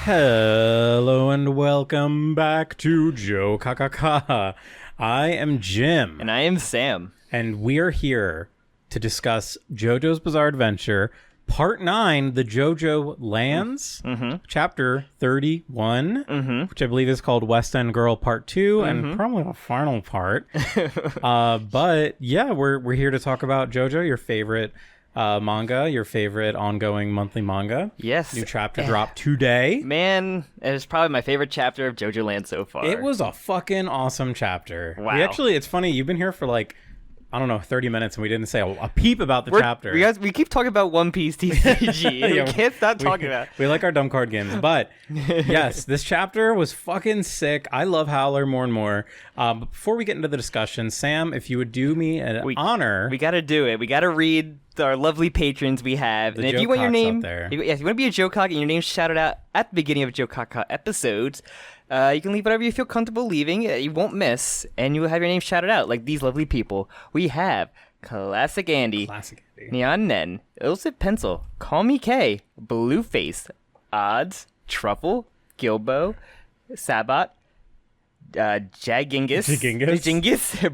Hello and welcome back to JOKAKAKA. I am Jim. And I am Sam. And we're here to discuss JoJo's Bizarre Adventure, Part 9, the JoJoLands, Chapter 31, which I believe is called West End Girl Part 2, and probably the final part. But yeah, we're here to talk about JoJo, your favorite manga, your favorite ongoing monthly manga. Yes. New chapter dropped today. Man, it's probably my favorite chapter of JoJoLands so far. It was a fucking awesome chapter. Wow. It's funny, you've been here for like, I don't know, 30 minutes, and we didn't say a peep about the chapter. We keep talking about One Piece TCG. Yeah, we can't stop talking about it. We like our dumb card games. But yes, this chapter was fucking sick. I love Howler more and more. But before we get into the discussion, Sam, if you would do me an honor. We got to do it. We got to read our lovely patrons we have. And if you want your name, if you want to be a Jokak and your name shouted out at the beginning of JOKAKAKA episodes, you can leave whatever you feel comfortable leaving. You won't miss, and you will have your name shouted out like these lovely people. We have Classic Andy, Neon Nen, Illicit Pencil, Call Me K, Blueface, Odds, Truffle, Gilbo, Sabat, Jingis,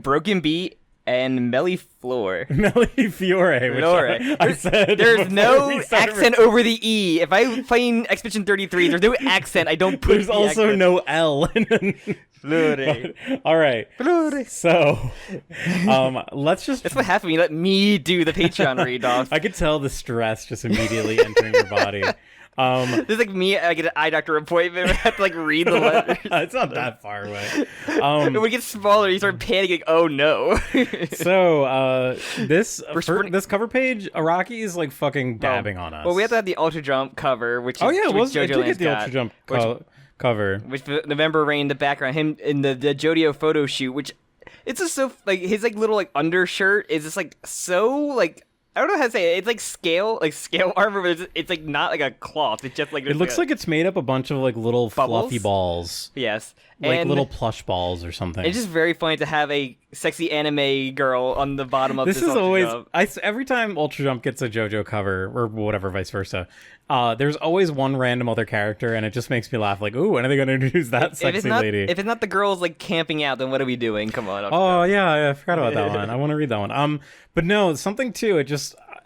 Broken Beat, and Meliflor. Meliflore, I said. There's no accent over the E. If I'm playing Expedition 33, there's no accent. I don't put There's also accent. no L. Flore. All right. Flore. So, let's just... That's what happened when you let me do the Patreon read off. I could tell the stress just immediately entering your body. This is like me. I get an eye doctor appointment. I have to like read the letters. It's not that far away. When it gets smaller, you start panicking. Oh no! So this cover page, Araki is like fucking dabbing on us. Well, we have to have the Ultra Jump cover, which is I did JoJoLands get the Ultra Jump cover, which November Rain in the background, him in the Jodio photo shoot, which it's just so like his like little like undershirt is just like so like. I don't know how to say it. It's like scale armor, but it's like not like a cloth. It's just like it looks like it's made up a bunch of like little bubbles? fluffy balls. Yes, like and little plush balls or something. It's just very funny to have a sexy anime girl on the bottom of this. This is always every time Ultra Jump gets a JoJo cover or whatever, vice versa. There's always one random other character, and it just makes me laugh. Like, ooh, when are they going to introduce that sexy lady? If it's not the girls like camping out, then what are we doing? Come on. Oh yeah, I forgot about that one. I want to read that one. But no, something too.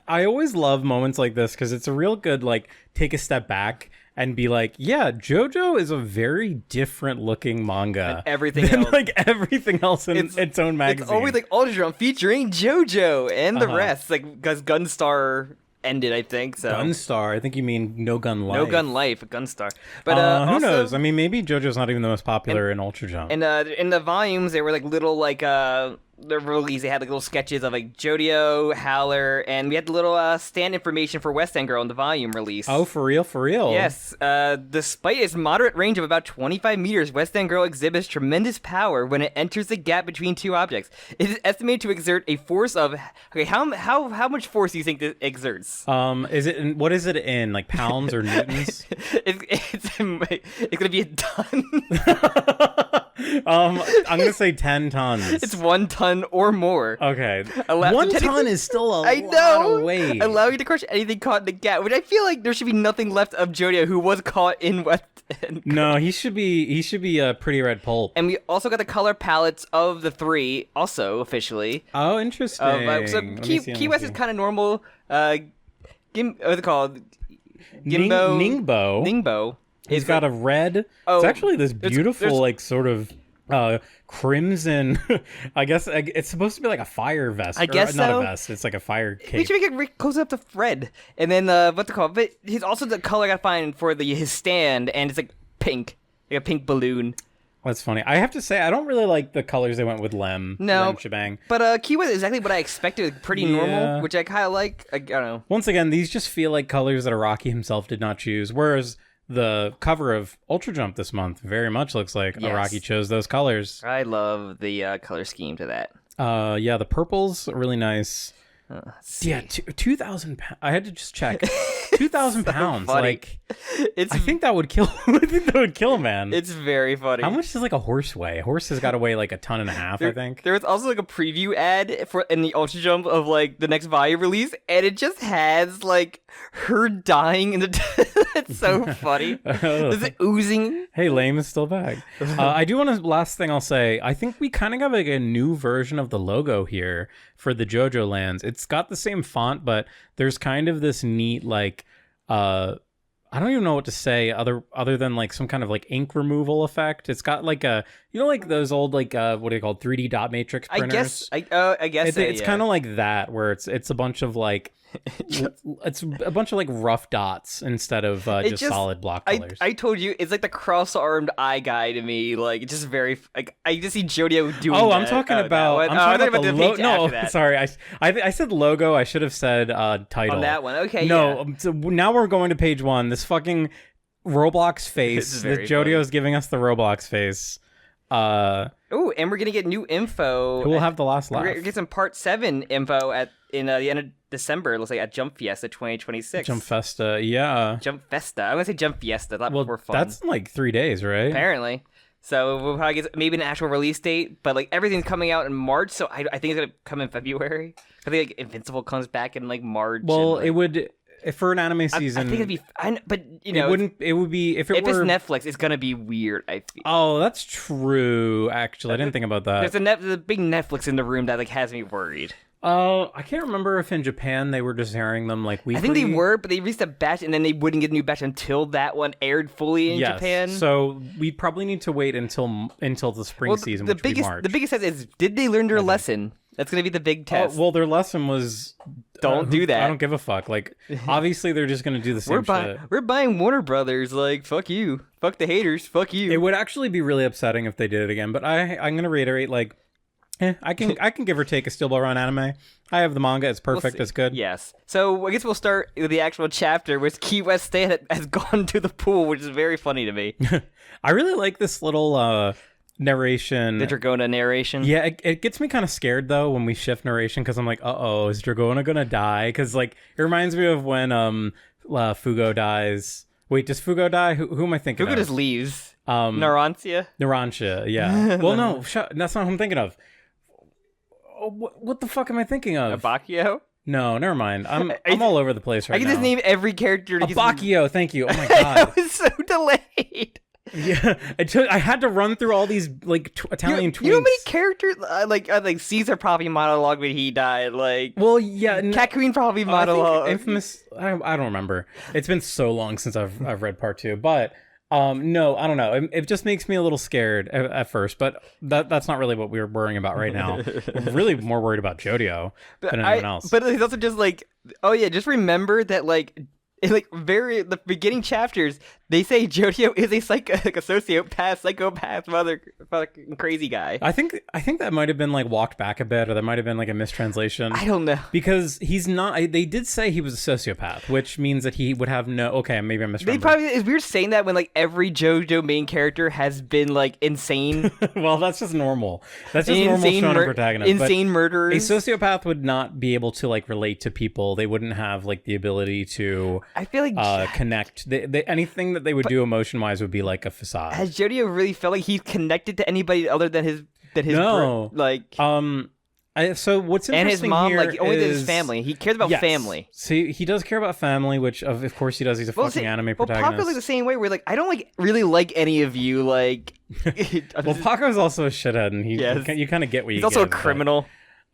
I always love moments like this because it's a real good like take a step back and be like, yeah, JoJo is a very different looking manga. And everything than, else. like everything else in its own magazine. It's always like Ultra Jump featuring JoJo and the rest, like because Gunstar ended, I think. So Gunstar, I think you mean No Gun Life. No Gun Life, Gunstar. But who knows? I mean, maybe JoJo's not even the most popular in Ultra Jump. And in the volumes, they were like little like the release, they had like little sketches of like Jodio, Howler, and we had the little stand information for West End Girl in the volume release. Oh, for real? Yes. Despite its moderate range of about 25 meters, West End Girl exhibits tremendous power when it enters the gap between two objects. It is estimated to exert a force of how much force do you think it exerts? What is it in like pounds or newtons? It's gonna be a ton. I'm gonna say 10 tons. It's 1 ton or more. Okay. 1 ton is still a lot of weight. Allowing to crush anything caught in the gap, which I feel like there should be nothing left of Jodio who was caught in West End. No, he should be a pretty red pulp. And we also got the color palettes of the three, also officially. Oh, interesting. So Key West is kind of normal. What's it called? Ningbo. He's got a red. It's actually this beautiful, like, sort of crimson. I guess it's supposed to be like a fire vest. I guess not so. a vest. It's like a fire cape. We should make it close up to Fred, and then what's it called? But he's also the color I got to find for his stand, and it's like pink, like a pink balloon. That's funny. I have to say, I don't really like the colors they went with Lem shebang. But Key West is exactly what I expected. Pretty normal, which I kind of like. I don't know. Once again, these just feel like colors that Araki himself did not choose, whereas the cover of Ultra Jump this month very much looks like Araki chose those colors. I love the color scheme to that. The purple's really nice. Yeah, 2,000 pounds. I had to just check. 2,000 pounds. Funny. Like, I think that would kill. I think that would kill a man. It's very funny. How much does like a horse weigh? A horse has got to weigh like 1.5 tons, I think. There was also like a preview ad in the Ultra Jump of like the next volume release, and it just has like her dying in the. It's so funny. Is it oozing? Hey, Lame is still back. I do want to. Last thing I'll say, I think we kind of got like a new version of the logo here for the JoJoLands. It's got the same font, but there's kind of this neat like. I don't even know what to say other than like some kind of like ink removal effect. It's got like a, you know, like those old like what are they called, 3D dot matrix printers. I guess it's kind of like that, where it's a bunch of like it's a bunch of like rough dots instead of just solid block colors. I told you, it's like the cross-armed eye guy to me. Like, it's just very like I just see Jodio doing. Oh, that. I'm talking about. I'm talking about the logo. No, sorry, I said logo. I should have said title on that one. Okay, no. Yeah. So now we're going to page 1. This fucking Roblox face that Jodio is giving us the Roblox face. Oh, and we're gonna get new info. Who will have the last laugh? We're gonna get some part 7 info in the end of December. It looks like at Jump Fiesta 2026. Jump Festa, yeah. Jump Festa. I'm gonna say Jump Fiesta. That's more fun. That's in like 3 days, right? Apparently. So we'll probably get maybe an actual release date, but like everything's coming out in March, so I think it's gonna come in February. I think like Invincible comes back in like March. Well, and, like, it would. For an anime season, I think it'd be, but you know, it would be if it's Netflix, it's gonna be weird. I feel. Oh, that's true. Actually, I didn't think about that. There's a big Netflix in the room that like has me worried. I can't remember if in Japan they were just airing them like weekly. I think they were, but they released a batch and then they wouldn't get a new batch until that one aired fully in Japan. So we probably need to wait until the spring season, which would be March. The biggest test is, did they learn their lesson? That's going to be the big test. Well, their lesson was... Don't do that. I don't give a fuck. Like, obviously, they're just going to do the same shit. We're buying Warner Brothers. Like, fuck you. Fuck the haters. Fuck you. It would actually be really upsetting if they did it again. But I'm going to reiterate, like, I can give or take a Steel Ball Run anime. I have the manga. It's perfect. It's good. Yes. So I guess we'll start with the actual chapter, which Key West Stan has gone to the pool, which is very funny to me. I really like this little... narration. The Dragona narration. Yeah, it gets me kind of scared though when we shift narration, because I'm like, is Dragona gonna die? Because like it reminds me of when Fugo dies. Wait, does Fugo die? Who am I thinking of? Fugo just leaves. Narancia, yeah. Well, no, that's not who I'm thinking of. What the fuck am I thinking of? Abakio? No, never mind. I'm all over the place right now. I can just name every character. Abakio, thank you. Oh my god. I was so delayed. Yeah, I had to run through all these like Italian twinks. You know how many characters like Caesar probably monologued when he died. Like, well, yeah, Kakyoin probably monologued. Infamous. I don't remember. It's been so long since I've read part 2, but no, I don't know. It just makes me a little scared at first, but that's not really what we're worrying about right now. We're really more worried about Jodio than anyone else. But it's also just like, oh yeah, just remember that like. In the beginning chapters, they say Jodio is a sociopath, psychopath, fucking crazy guy. I think that might have been like walked back a bit, or that might have been like a mistranslation. I don't know, because he's not. They did say he was a sociopath, which means that he would have no. Okay, maybe I'm misremembering. It's weird saying that when like every JoJo main character has been like insane. Well, that's just normal. That's just normal shonen protagonist. Insane murderers. A sociopath would not be able to like relate to people. They wouldn't have like the ability to. I feel like connect. Anything that they would do emotion-wise would be like a facade. Has Jodio really felt like he's connected to anybody other than his no. Like so what's interesting and his mom, here like only his family. He cares about family. See, he does care about family, which of course he does. He's a fucking anime protagonist. Paco's like the same way. Where like I don't really like any of you. Like, well, Paco's also a shithead, and you kind of get what you. He's also a criminal.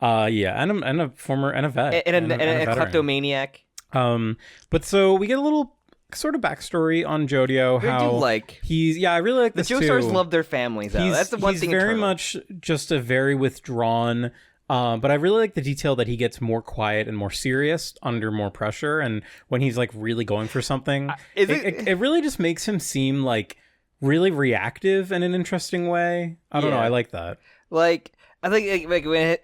Yeah, and a former and a vet and a kleptomaniac. But so we get a little sort of backstory on Jodio. I really like this too. The JoStars love their families. That's the one thing. He's very much just a very withdrawn. But I really like the detail that he gets more quiet and more serious under more pressure, and when he's like really going for something, it really just makes him seem like really reactive in an interesting way. I don't know. I like that. Like I think like when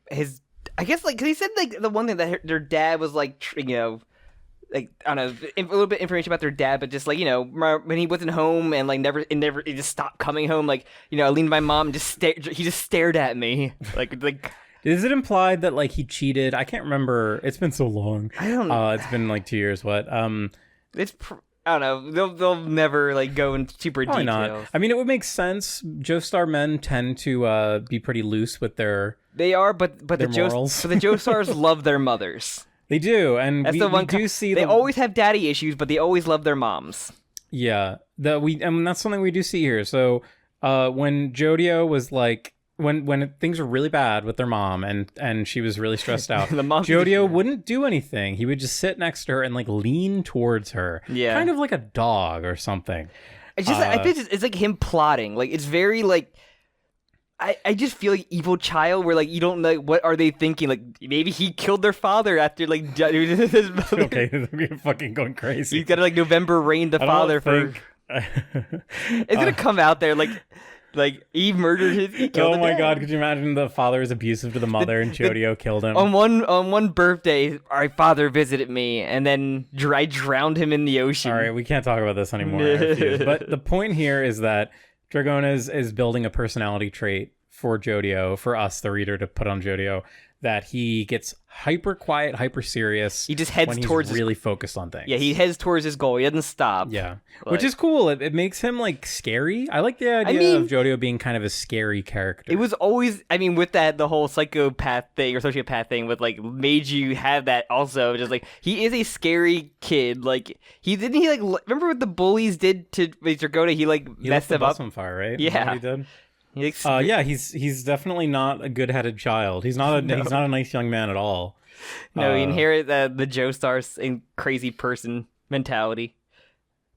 his I guess like because he said like the one thing that their dad was like like I don't know a little bit of information about their dad, but just like when he wasn't home and like never he just stopped coming home. Like I leaned to my mom and he just stared at me like. Is it implied that like he cheated? I can't remember. It's been so long. I don't know. It's been like 2 years. What? I don't know. They'll never like go into super details. Not. I mean, it would make sense. Joestar men tend to be pretty loose with their. They are, but the Joestars love their mothers. They do, and we do see they always have daddy issues, but they always love their moms. Yeah, and that's something we do see here. So, when Jodio was like, when things were really bad with their mom, and she was really stressed out, Jodio wouldn't do anything. He would just sit next to her and like lean towards her, kind of like a dog or something. It's just, I think it's like him plotting. Like it's very like. I just feel like evil child where like you don't know what are they thinking, like maybe he killed their father after like his mother. Okay, you're fucking going crazy. He's got to like November rain the father for it's gonna come out there like he murdered he killed oh my god, could you imagine the father is abusive to the mother and Jodio killed him on one birthday. Our father visited me and then I drowned him in the ocean. All right, we can't talk about this anymore. But the point here is that Dragona is building a personality trait for Jodio, for us, the reader, to put on Jodio, that he gets hyper quiet, hyper serious. He just heads towards really focused on things. Yeah, he heads towards his goal. He doesn't stop. Yeah, which is cool. It makes him like scary. I like the idea of Jodio being kind of a scary character. It was always, I mean, with that the whole psychopath thing or sociopath thing, with like made you have that also. Just like he is a scary kid. Like he remember what the bullies did to Dragona? He messed him up on fire, right? Yeah, he did. He's definitely not a good-headed child. He's not a nice young man at all. No, he inherits the Joestar's crazy person mentality.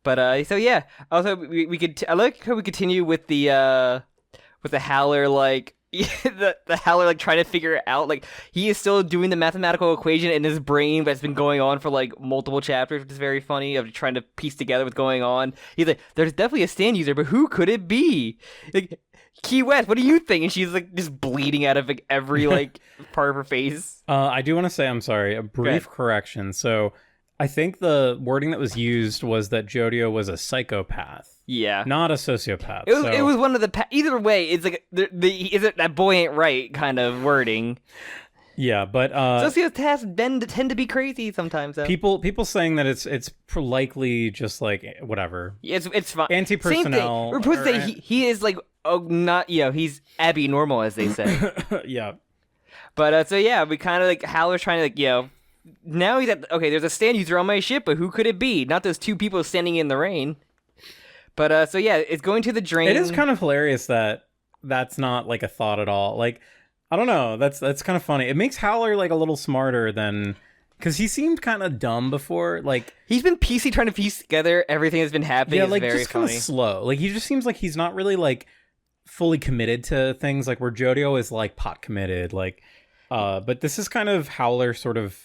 But so yeah, also we could I like how we continue with the Howler like the Howler like trying to figure it out. Like he is still doing the mathematical equation in his brain that's been going on for like multiple chapters, which is very funny, of trying to piece together what's going on. He's like, there's definitely a stand user, but who could it be? Like Key West, what do you think? And she's like just bleeding out of like every like part of her face. I do want to say, I'm sorry, a brief correction. So I think the wording that was used was that Jodio was a psychopath. Yeah, not a sociopath. It was one of the either way. It's like that boy ain't right kind of wording. Yeah, but sociopaths tend to be crazy sometimes. Though. People saying that it's likely just like whatever. It's fine. Anti-personnel. We're supposed to say he is like not he's Abby normal as they say. Yeah. But so yeah, we kind of like Howler's trying to like now he's at there's a stand user on my ship, but who could it be? Not those two people standing in the rain. But so yeah, it's going to the drain. It is kind of hilarious that that's not like a thought at all. Like I don't know, that's kind of funny. It makes Howler like a little smarter than because he seemed kind of dumb before. Like he's been trying to piece together everything that's been happening. Yeah, like very just kind of slow. Like he just seems like he's not really like fully committed to things. Like where Jodio is like pot committed. Like, but this is kind of Howler sort of.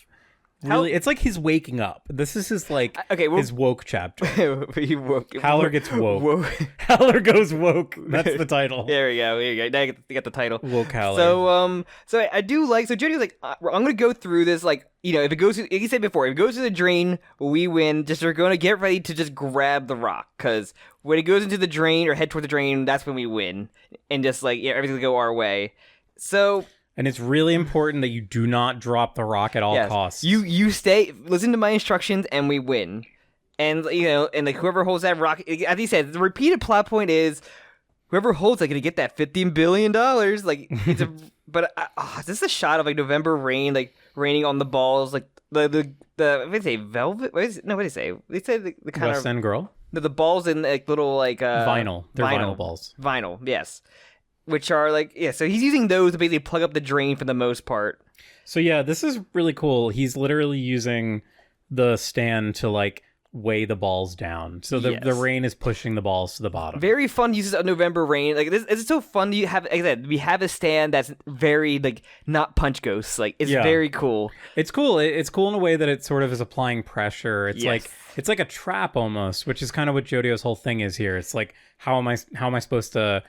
Really, it's like he's waking up. This is his like his woke chapter. He woke. Howler gets woke. Howler goes woke. That's the title. There we go. Now you got the title. Woke Howler. So I do like. So Jodio's like, I'm gonna go through this. Like, if it goes, like you said before, if it goes to the drain, we win. Just we're gonna get ready to just grab the rock, because when it goes into the drain or head toward the drain, that's when we win, and just like everything will go our way. So. And it's really important that you do not drop the rock at all costs. You stay, listen to my instructions, and we win. And and like whoever holds that rock, as he said, the repeated plot point is whoever holds it gonna get that $15 billion. Like it's this is a shot of like November rain, like raining on the balls, like the what did they say, velvet? What did they say? They said the kind West End Girl. The balls in like little like vinyl. They're vinyl balls. Vinyl, yes. Which are like, so he's using those to basically plug up the drain for the most part. So yeah, this is really cool. He's literally using the stand to like weigh the balls down. So the rain is pushing the balls to the bottom. Very fun uses of November rain. Like this, it's so fun. You have, like I said, we have a stand that's very like not punch ghosts. Like it's very cool. It's cool. It's cool in a way that it sort of is applying pressure. It's like a trap almost, which is kind of what Jodio's whole thing is here. It's like how am I supposed to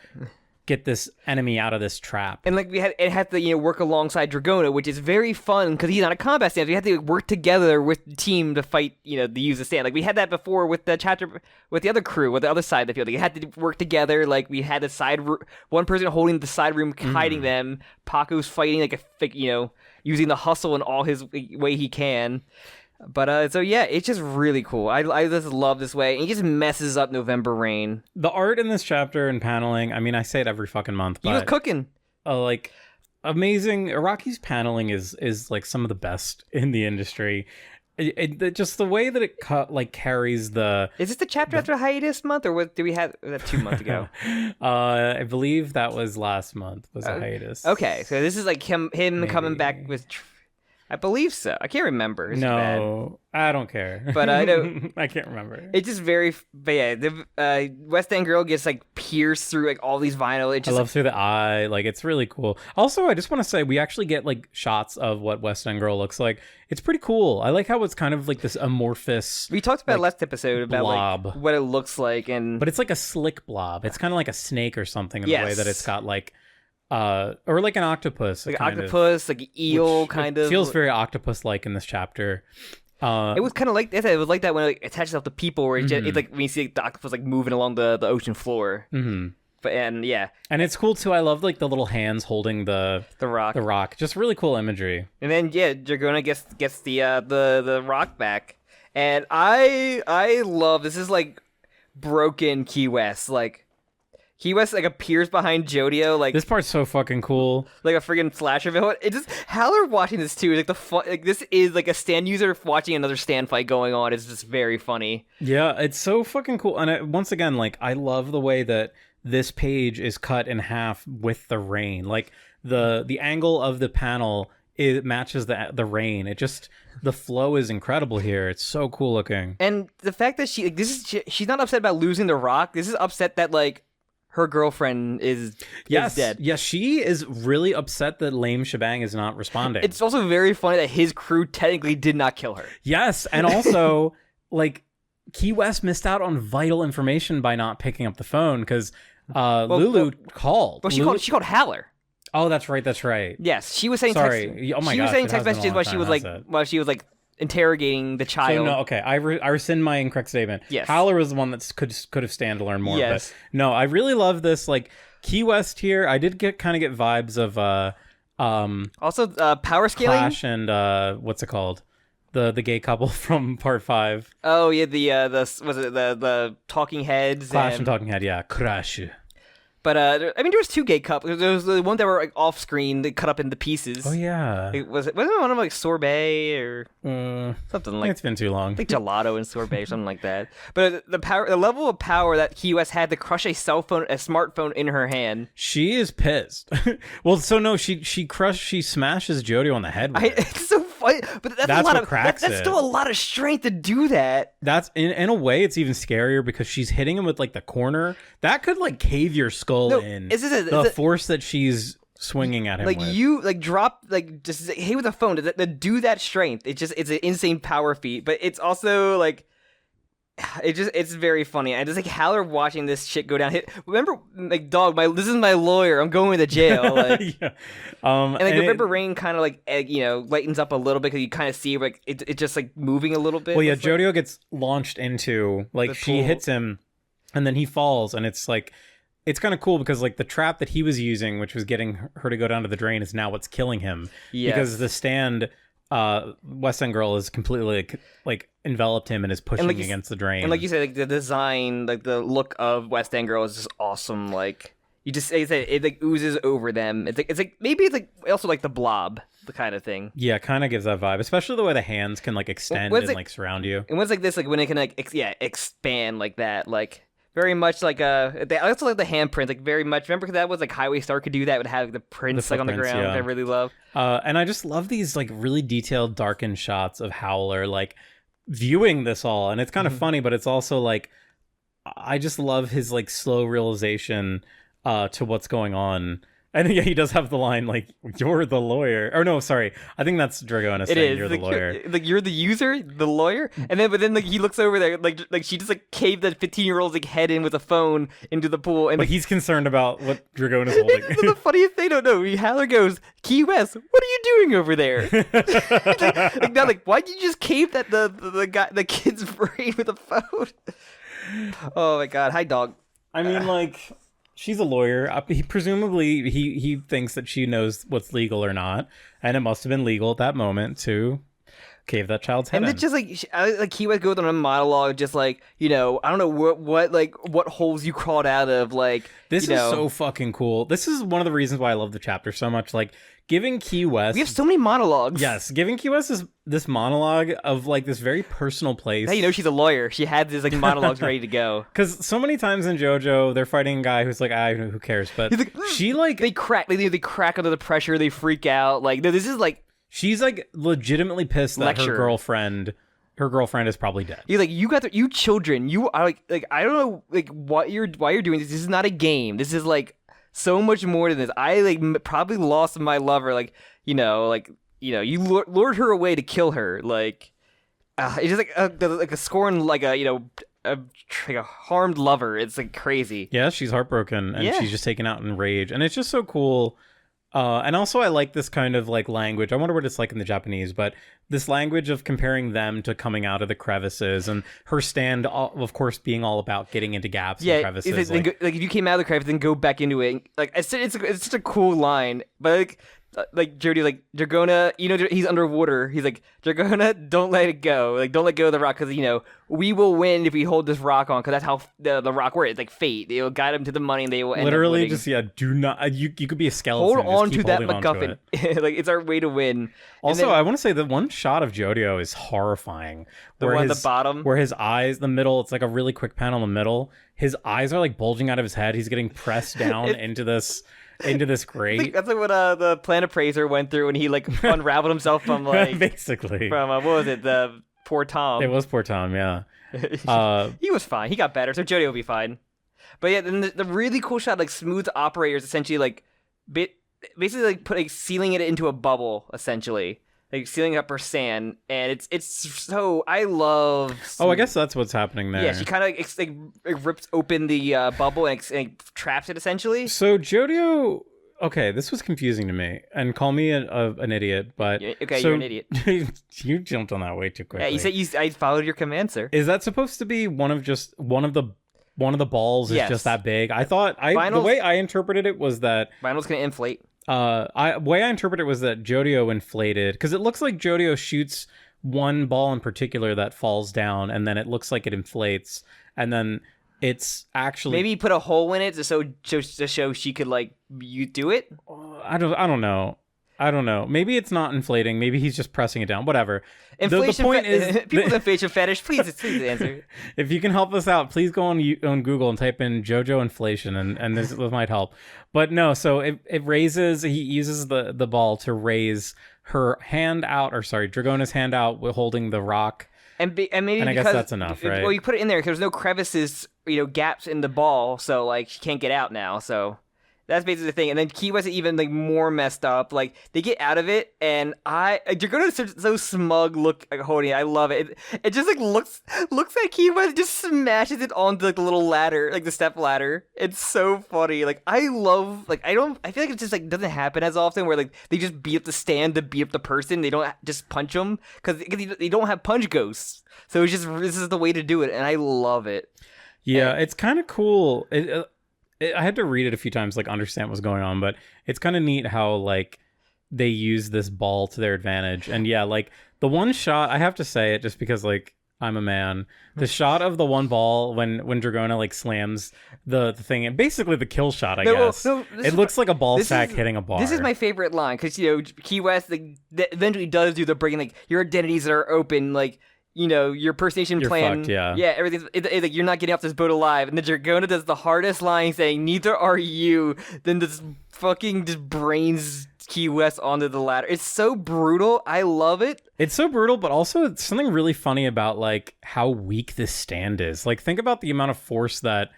get this enemy out of this trap. And like it had to work alongside Dragona, which is very fun because he's on a combat stance. We had to work together with the team to fight, to use the stand. Like we had that before with the chapter with the other crew, with the other side of the field. Like, you had to work together. Like we had one person holding the side room, hiding them. Paku's fighting using the hustle in all his way he can. But so yeah, it's just really cool. I just love this way. And he just messes up November Rain. The art in this chapter and paneling, I mean, I say it every fucking month, but he was cooking. Like amazing. Araki's paneling is like some of the best in the industry. Just the way that it carries the. Is this the chapter after hiatus month, or what? Did we have that 2 months ago? I believe that was last month. Was a hiatus. Okay, so this is like him coming back with. I believe so. I can't remember. It's no, bad. I don't care. But I know I can't remember. It's just very. But yeah, the West End girl gets like pierced through like all these vinyl. I love through the eye. Like it's really cool. Also, I just want to say we actually get like shots of what West End girl looks like. It's pretty cool. I like how it's kind of like this amorphous. We talked about last episode about blob. Like what it looks like, but it's like a slick blob. It's kind of like a snake or something in the way that it's got like. Or like an octopus, like octopus, like eel, kind of feels very octopus-like in this chapter. It was kind of like that. It was like that when it attaches itself to people, where it's like when you see like, the octopus like moving along the ocean floor. Mm-hmm. But and it's cool too. I love like the little hands holding the rock. Just really cool imagery. And then Dragona gets the rock back, and I love this is like broken Key West like. Key West like appears behind Jodio, like this part's so fucking cool, like a friggin' slasher villain. It just Howler watching this too, like like this is like a stand user watching another stand fight going on. It's just very funny. Yeah, it's so fucking cool, and once again, like I love the way that this page is cut in half with the rain. Like the angle of the panel it matches the rain. It just the flow is incredible here. It's so cool looking, and the fact that she's not upset about losing the rock. This is upset that like. Her girlfriend is dead. Yes, she is really upset that Lame Shebang is not responding. It's also very funny that his crew technically did not kill her. Yes, and also, like, Key West missed out on vital information by not picking up the phone because Lulu called. Well, she called Howler. Oh, that's right. Yes, she was saying. Sorry. Oh my god. She was saying text messages while she was like interrogating the child. So, no, okay, I rescind my incorrect statement. Yes. Howler was the one that could have stand to learn more. Yes. But no, I really love this. Like Key West here, I did get vibes of also power scaling. Clash and what's it called? The gay couple from part 5. Oh yeah, the Talking Heads. Clash and Talking Head, yeah, Crash. But there was 2 gay couples. There was the one that were like off screen, that cut up into pieces. Oh yeah. Wasn't one of them like sorbet or something like? It's been too long. Like gelato and sorbet, or something like that. But the level of power that Key West had to crush a smartphone in her hand. She is pissed. Well, so no, she smashes Jodio on the head with it. It's so funny, but that's still a lot of strength to do that. That's in a way, it's even scarier because she's hitting him with like the corner that could like cave your skull in. The force that she's swinging at him like with. You like drop like just hit with a phone to do that strength. It's an insane power feat, but it's also like it's very funny. I just like Howler watching this shit go down. Remember, like, dog, this is my lawyer. I'm going to jail. Like, yeah. And like November Rain kind of like lightens up a little bit because you kind of see like it just like moving a little bit. Well, yeah, Jodio gets launched into like she hits him, and then he falls, and it's like. It's kind of cool because like the trap that he was using, which was getting her to go down to the drain, is now what's killing him. Yes. Because the stand, West End Girl is completely like enveloped him and is pushing against the drain. And like you said, like the design, like the look of West End Girl is just awesome. Like you just say it like oozes over them. It's like maybe it's like also like the Blob, the kind of thing. Yeah, kind of gives that vibe, especially the way the hands can like extend and like surround you. And what's like this, like when it can like expand like that, like. Very much like I also like the handprint, like very much. Remember, because that was like Highway Star could do that, would have the prints like on the ground. Yeah. I really love. And I just love these like really detailed, darkened shots of Howler like viewing this all, and it's kind of funny, but it's also like I just love his like slow realization to what's going on. And yeah, he does have the line like, "You're the lawyer." Or no, sorry, I think that's Dragona saying, "You're the lawyer." Like you're the user, the lawyer, and then like he looks over there, like she just like caved that 15-year-old's like head in with a phone into the pool, and but he's concerned about what Dragona's holding. The funniest thing, Howler goes, "Key West, what are you doing over there?" Why'd you just cave that the kid's brain with a phone? Oh my god, hi dog. I mean, like. She's a lawyer. Presumably, he thinks that she knows what's legal or not, and it must have been legal at that moment to cave that child's head. And it's just like Key West goes on a monologue, just like, I don't know what holes you crawled out of. Like this is so fucking cool. This is one of the reasons why I love the chapter so much. Like giving Key West, we have so many monologues. Yes, giving Key West this monologue of like this very personal place. Hey, she's a lawyer. She had this like monologues ready to go. Because so many times in JoJo, they're fighting a guy who's like, who cares? But she like they crack under the pressure. They freak out. Like this is like she's like legitimately pissed that her girlfriend is probably dead. You're like, you children. You are like I don't know like why you're doing this. This is not a game. This is like so much more than this. I like probably lost my lover. Like you lured her away to kill her. Like it's just like a scorn, like a harmed lover. It's like crazy. Yeah, she's heartbroken and she's just taken out in rage, and it's just so cool. And also I like this kind of like language. I wonder what it's like in the Japanese, but this language of comparing them to coming out of the crevices, and her stand, of course, being all about getting into gaps and crevices. Like if you came out of the crevice, then go back into it. Like it's such a cool line, but like Jodio, like Dragona, he's underwater. He's like, Dragona, don't let it go. Like, don't let go of the rock, because we will win if we hold this rock on, because that's how the rock works. It's like fate. They will guide them to the money, and they will end literally up winning. do not. You could be a skeleton. Hold on to that MacGuffin. Like it's our way to win. Also, I want to say that one shot of Jodio is horrifying. The one at the bottom, where his eyes, the middle. It's like a really quick panel in the middle. His eyes are like bulging out of his head. He's getting pressed down into this grate. That's like what the Planet Appraiser went through when he like unraveled himself from like basically from what was it, the poor Tom. It was poor Tom, yeah. He was fine. He got better, so Jodio will be fine. But yeah, then the really cool shot, like Smooth Operators essentially like basically like sealing it into a bubble, essentially. Like sealing up her sand, and it's so I love. Oh, I guess that's what's happening there. Yeah, she kind of like rips open the bubble and traps it essentially. So Jodio, okay, this was confusing to me, and call me an idiot, but you're an idiot. You jumped on that way too quickly. Yeah, you said I followed your command, sir. Is that supposed to be one of the balls is just that big? I thought the way I interpreted it was that Vinyl's gonna inflate. Way I interpret it was that Jodio inflated, because it looks like Jodio shoots one ball in particular that falls down, and then it looks like it inflates, and then it's actually maybe put a hole in it to show she could like you do it. I don't know. Maybe it's not inflating. Maybe he's just pressing it down. Whatever. Inflation. The point is, people's inflation fetish. Please answer. If you can help us out, please go on Google and type in JoJo inflation, and this might help. But no, so it raises. He uses the ball to raise her hand out, or sorry, Dragona's hand out, holding the rock. And maybe I guess that's enough, right? Well, you put it in there because there's no crevices, gaps in the ball, so like she can't get out now. So. That's basically the thing. And then Key West is even like more messed up. Like they get out of it, and you're going to so smug look like holding it. I love it. It just like looks like Key West just smashes it onto like the little ladder, like the step ladder. It's so funny. Like I feel like it just like doesn't happen as often where like they just beat up the stand to beat up the person. They don't just punch them because they don't have punch ghosts. So it's just this is the way to do it, and I love it. Yeah, it's kind of cool. I had to read it a few times, like understand what's going on, but it's kind of neat how like they use this ball to their advantage. And yeah, like the one shot, I have to say it just because like I'm a man. The shot of the one ball when Dragona like slams the thing, and basically the kill shot, I guess. It looks like a ball sack hitting a bar. This is my favorite line because Key West eventually does do the breaking, like your identities that are open, like. Your impersonation plan. Fucked, yeah. Yeah, everything's it's like you're not getting off this boat alive. And then Dragona does the hardest line saying, neither are you. Then this fucking just brains Key West onto the ladder. It's so brutal. I love it. It's so brutal, but also it's something really funny about like how weak this stand is. Like think about the amount of force that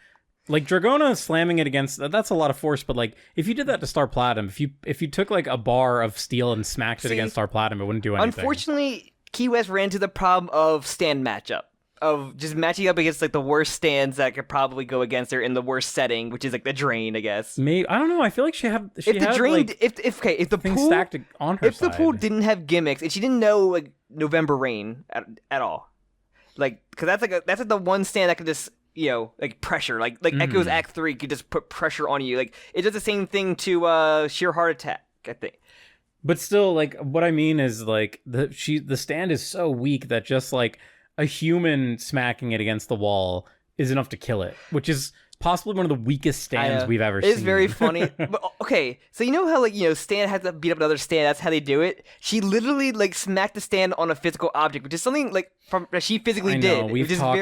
Like Dragona slamming it against, that's a lot of force, but like if you did that to Star Platinum, if you took like a bar of steel and smacked it against Star Platinum, it wouldn't do anything. Unfortunately, Key West ran into the problem of stand matchup. Of just matching up against like the worst stands that could probably go against her in the worst setting, which is like the drain, I guess. Maybe, I don't know. I feel like if the drain, like, if the pool stacked on her if side. the pool didn't have gimmicks and she didn't know like November Rain at all, like because that's like the one stand that could just like pressure, like Echo's Act 3 could just put pressure on you. Like it does the same thing to Sheer Heart Attack, I think. But still, like what I mean is like the stand is so weak that just like a human smacking it against the wall is enough to kill it, which is possibly one of the weakest stands we've ever seen. It's very funny. But, okay, so you know how like stand has to beat up another stand. That's how they do it. She literally like smacked the stand on a physical object, which is something like that she physically did. We've talked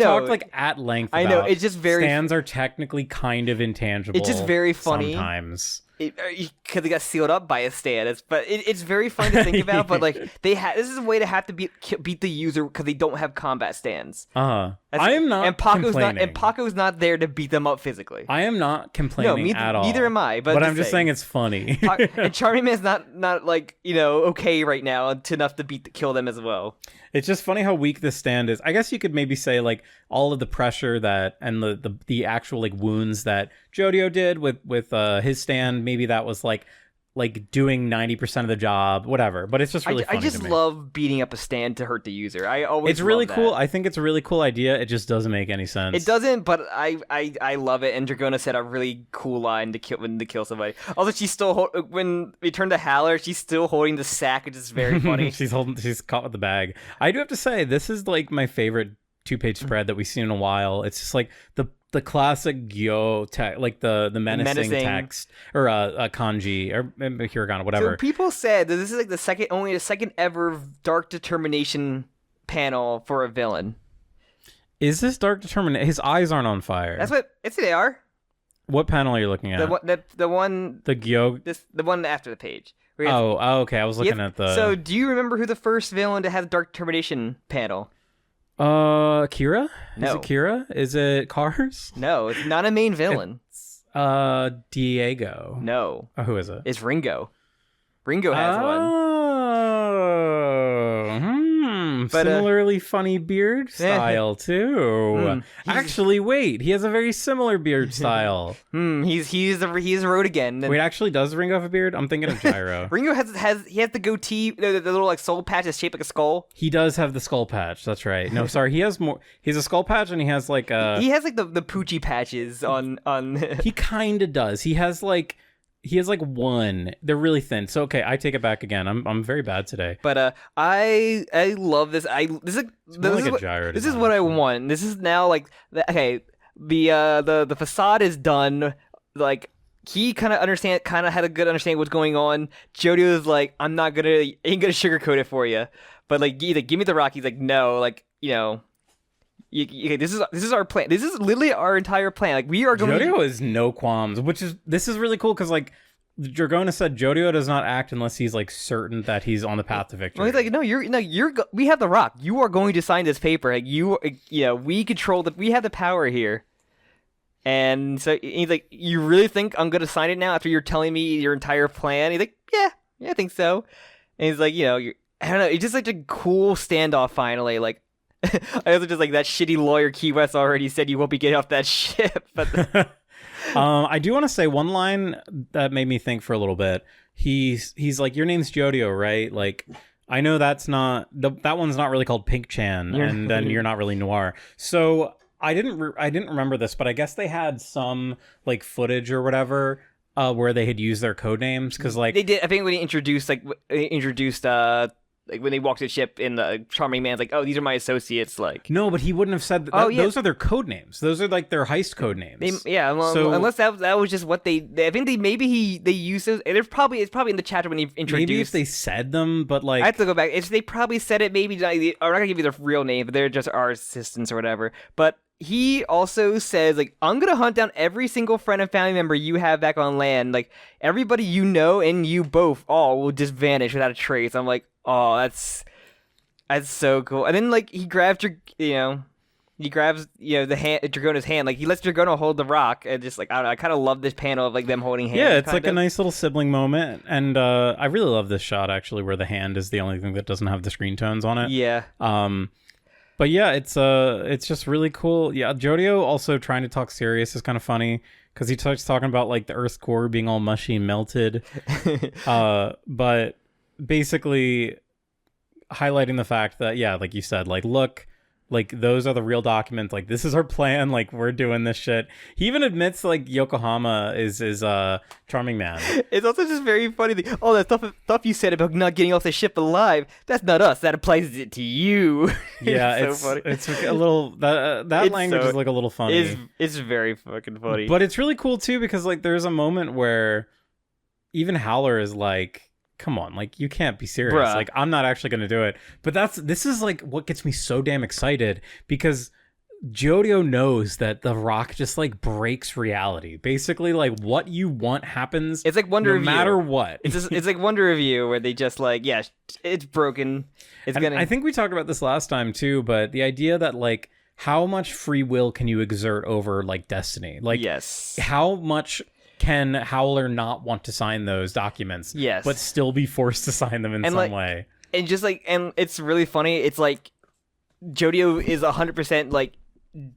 talked like at length. I know it's just very stands are technically kind of intangible. It's just very funny sometimes. Because they got sealed up by a stand. It's very fun to think about, but like this is a way to have to beat the user because they don't have combat stands. I am not complaining. And Paco's not there to beat them up physically. I am not complaining at all. Neither am I. But I'm just saying it's funny. And Charming Man's not like okay right now enough to kill them as well. It's just funny how weak this stand is. I guess you could maybe say like all of the pressure that and the actual like wounds that Jodio did with his stand. Maybe that was like doing 90% of the job, whatever. But it's just really funny. I just love beating up a stand to hurt the user. It's really cool. I think it's a really cool idea. It just doesn't make any sense. It doesn't, but I love it. And Dragona said a really cool line to kill somebody. Also, she's still when we turn to Howler, she's still holding the sack, which is very funny. She's caught with the bag. I do have to say, this is like my favorite 2-page spread that we've seen in a while. It's just like the classic Gyo text, like the menacing text or kanji or hiragana, whatever. So people said that this is like the second ever Dark Determination panel for a villain. Is this Dark Determination? His eyes aren't on fire. That's what they are. What panel are you looking at? The one. The Gyo. The one after the page. Oh, okay. I was looking at the. So, do you remember who the first villain to have Dark Determination panel? Kira? No. Is it Kira? Is it Cars? No, it's not a main villain. It's, Diego. No. Who is it? It's Ringo. Ringo has one. But, similarly funny beard style too. Actually, wait, he has a very similar beard style. He's road again. Wait, actually, does Ringo have a beard? I'm thinking of Gyro. Ringo has the goatee, the little like soul patch that's shaped like a skull. He does have the skull patch. That's right. No, sorry, he has more. He has a skull patch and he has like He has like the Poochie patches on. He kind of does. He has like one. They're really thin. So okay, I take it back again. I'm very bad today. But I love this. This is what I want. This is now like okay. The facade is done. Like he kind of had a good understanding of what's going on. Jodio is like, ain't gonna sugarcoat it for you. But like, he's like, give me the rock. He's like, no, like this is our plan. This is literally our entire plan. Like we are going. Jodio has no qualms, this is really cool because like Dragona said, Jodio does not act unless he's like certain that he's on the path to victory. Well, he's like, we have the rock. You are going to sign this paper. Like we control we have the power here. And so he's like, you really think I'm going to sign it now after you're telling me your entire plan? He's like, yeah, I think so. And he's like, I don't know. It's just like a cool standoff finally. Like. I also just like that shitty lawyer Key West already said you won't be getting off that ship. But I do want to say one line that made me think for a little bit. He's like, your name's Jodio, right? Like, I know that's not that one's not really called Pink Chan, and then you're not really Noir. So I didn't remember this, but I guess they had some like footage or whatever where they had used their code names because like they did. I think when he introduced like when they walked the ship in the Charming Man's like, oh, these are my associates. Like, no, but he wouldn't have said that. Oh, yeah. Those are their code names. Those are like their heist code names. Unless that was just what they I think they used those. It's probably in the chapter when he introduced. Maybe if they said them, but like I have to go back. They probably said it. Maybe I'm not gonna give you the real name, but they're just our assistants or whatever. But he also says, like, I'm going to hunt down every single friend and family member you have back on land. Like, everybody you know and you both all will just vanish without a trace. I'm like, oh, that's so cool. And then, like, he grabs your, he grabs the hand, Dragona's hand, like he lets Dragona hold the rock, and just like I don't know, I kind of love this panel of like them holding hands. Yeah, it's like a nice little sibling moment, and I really love this shot actually, where the hand is the only thing that doesn't have the screen tones on it. Yeah. But yeah, it's just really cool. Yeah, Jodio also trying to talk serious is kind of funny because he starts talking about like the Earth's core being all mushy and melted, but basically highlighting the fact that like you said, like look. Like, those are the real documents. Like, this is our plan. Like, we're doing this shit. He even admits, like, Yokohama is a charming man. It's also just very funny. That stuff you said about not getting off the ship alive, that's not us. That applies it to you. Yeah, it's so funny. It's a little... That language is, like, a little funny. It's very fucking funny. But it's really cool, too, because, like, there's a moment where even Howler is like, come on, like, you can't be serious. Bruh. Like, I'm not actually going to do it. But this is, like, what gets me so damn excited, because Jodio knows that the rock just, like, breaks reality. Basically, like, what you want happens. It's like Wonder Review. No matter what. It's like Wonder Review, where they just, like, yeah, it's broken. I think we talked about this last time, too, but the idea that, like, how much free will can you exert over, like, destiny? Like, yes. How much... can Howler not want to sign those documents, yes, but still be forced to sign them in some way? And just like, and it's really funny. It's like Jodio is 100% like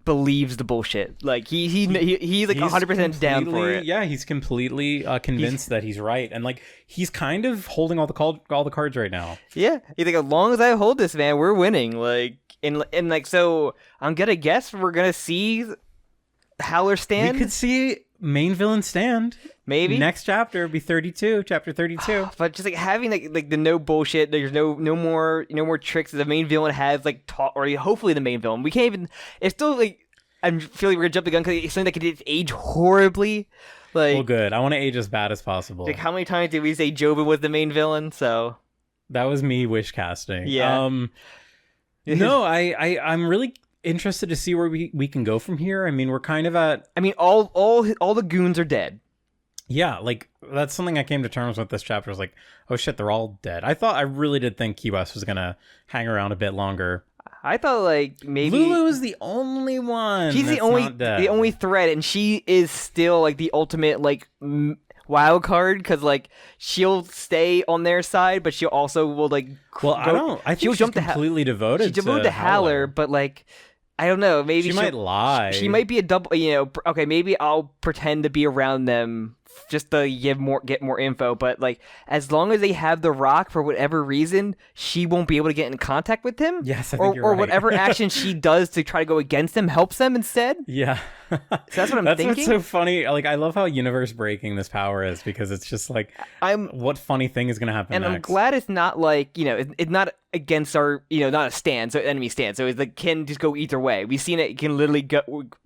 believes the bullshit. Like he's like 100% down for it. Yeah, he's completely convinced that he's right, and like he's kind of holding all the cards right now. Yeah, he's like, as long as I hold this, man, we're winning. Like and like, so I'm gonna guess we're gonna see Howler stand. We could see main villain stand. Maybe next chapter be 32, chapter 32. But just like having like the no bullshit, there's no more tricks that the main villain has like taught, or hopefully the main villain. We can't even. It's still like I'm feeling we're gonna jump the gun because it's something that could age horribly. Like, well, good. I want to age as bad as possible. Like, how many times did we say Joven was the main villain? So that was me wish casting. Yeah. No, I'm really interested to see where we can go from here. I mean, we're kind of at... I mean, all the goons are dead. Yeah, like, that's something I came to terms with this chapter. I was like, oh shit, they're all dead. I really did think Key West was gonna hang around a bit longer. I thought, like, maybe... Lulu is the only one. She's the only threat, and she is still, like, the ultimate, like... wild card, because like she'll stay on their side, but she also will like. Well, I think she'll jump completely devoted. She's devoted to Howler, but like, I don't know. Maybe she might lie. She might be a double. Okay, maybe I'll pretend to be around them just to get more info. But like, as long as they have the rock for whatever reason, she won't be able to get in contact with him. Yes, I think you're right. Or whatever action she does to try to go against him helps them instead. Yeah. So that's what I'm thinking. That's what's so funny. Like, I love how universe breaking this power is, because it's just like, what funny thing is going to happen and next? I'm glad it's not like, it's not against our, not a stand, so enemy stand. So it's like, can just go either way. We've seen it can literally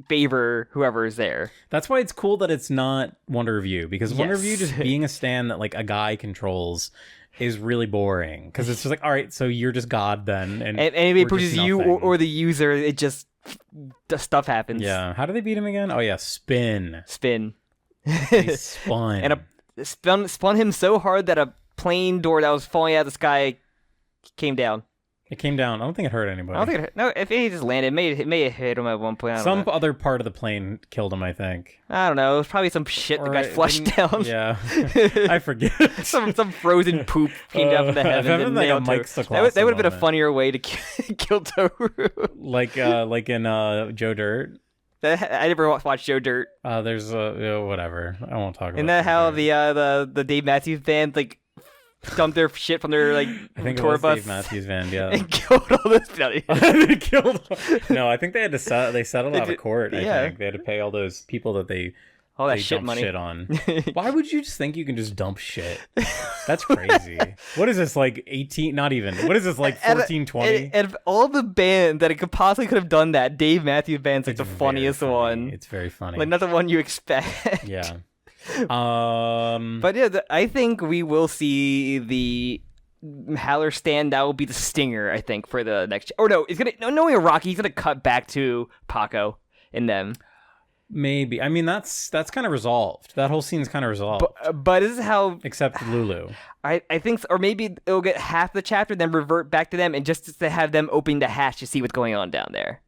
favor whoever is there. That's why it's cool that it's not Wonder Review, because Wonder Review just being a stand that like a guy controls is really boring, because it's just like, all right, so you're just God then, and if it pushes you or the user, it just the stuff happens. Yeah. How do they beat him again? Oh yeah, spin. He spun. And spun him so hard that a plane door that was falling out of the sky came down. It came down. I don't think it hurt anybody. I don't think no. If it just landed, it may have hit him at one point. Some other part of the plane killed him, I think. I don't know. It was probably some shit that got flushed down. Yeah, I forget. some frozen poop came down from the heaven. That would have been a funnier way to kill Toru. like in Joe Dirt. I never watched Joe Dirt. There's whatever. I won't talk about. Isn't that how the Dave Matthews Band like dumped their shit from their like I think tour it was bus? Dave Matthews Band, yeah. And killed all this. They killed. No, I think they had to they settled out of court. I think they had to pay all those people that all that shit money on. Why would you just think you can just dump shit? That's crazy. What is this, like 18? Not even. What is this, like 14, 20? And all the band that it could possibly could have done that, Dave Matthews Band's like the funniest one. It's very funny. Like not the one you expect. Yeah. But yeah, I think we will see the Howler stand. That will be the stinger, I think, for the next. Or no, it's gonna knowing Rocky, he's gonna cut back to Paco and them. Maybe. I mean, that's kind of resolved. That whole scene's kind of resolved. But this is how... Except Lulu. I think... Or maybe it'll get half the chapter, then revert back to them, and just to have them open the hatch to see what's going on down there.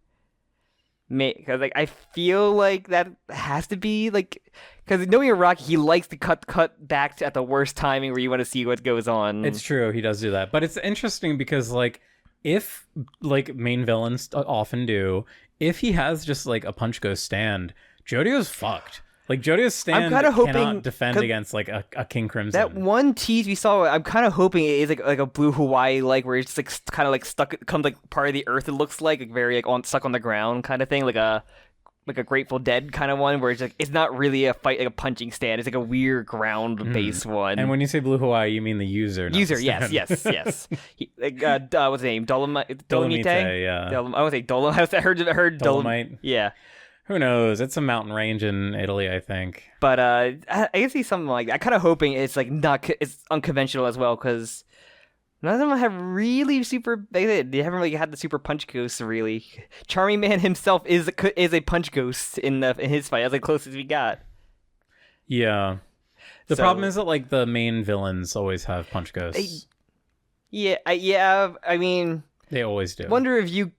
because like I feel like that has to be like, because knowing Rocky, he likes to cut back at the worst timing where you want to see what goes on. It's true, he does do that, but it's interesting because like if like main villains often do, if he has just like a punch ghost stand, Jodio's fucked. Like Jodio's stand cannot defend against like a King Crimson. That one tease we saw, I'm kind of hoping it is like a Blue Hawaii, like where it's like kind of like stuck, comes like part of the earth. It looks like very like stuck on the ground kind of thing, like a Grateful Dead kind of one, where it's like it's not really a fight, like a punching stand. It's like a weird ground based one. And when you say Blue Hawaii, you mean the user? User, yes. Like what's his name? Dolomite. Yeah. I would say Dolomite. I heard Dolomite. Yeah. Who knows? It's a mountain range in Italy, I think. But I can see something like that. I'm kind of hoping it's like it's unconventional as well, because none of them have really super. They haven't really had the super punch ghosts really. Charming Man himself is a punch ghost in his fight. That's the closest we got. Yeah. The problem is that like the main villains always have punch ghosts. Yeah. I mean, they always do. Wonder if you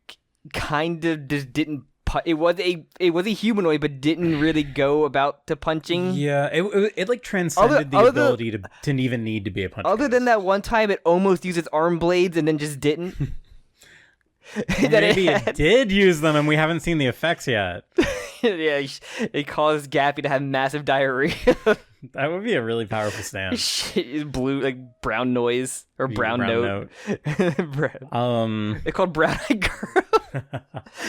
kind of just didn't. It was a humanoid, but didn't really go about to punching. Yeah, it like transcended the ability to even need to be a punch. Other than that one time, it almost used its arm blades and then just didn't. Maybe it did use them, and we haven't seen the effects yet. Yeah, it caused Gappy to have massive diarrhea. That would be a really powerful stand. Blue, like brown noise or brown note. It's called Brown Eyed Girl.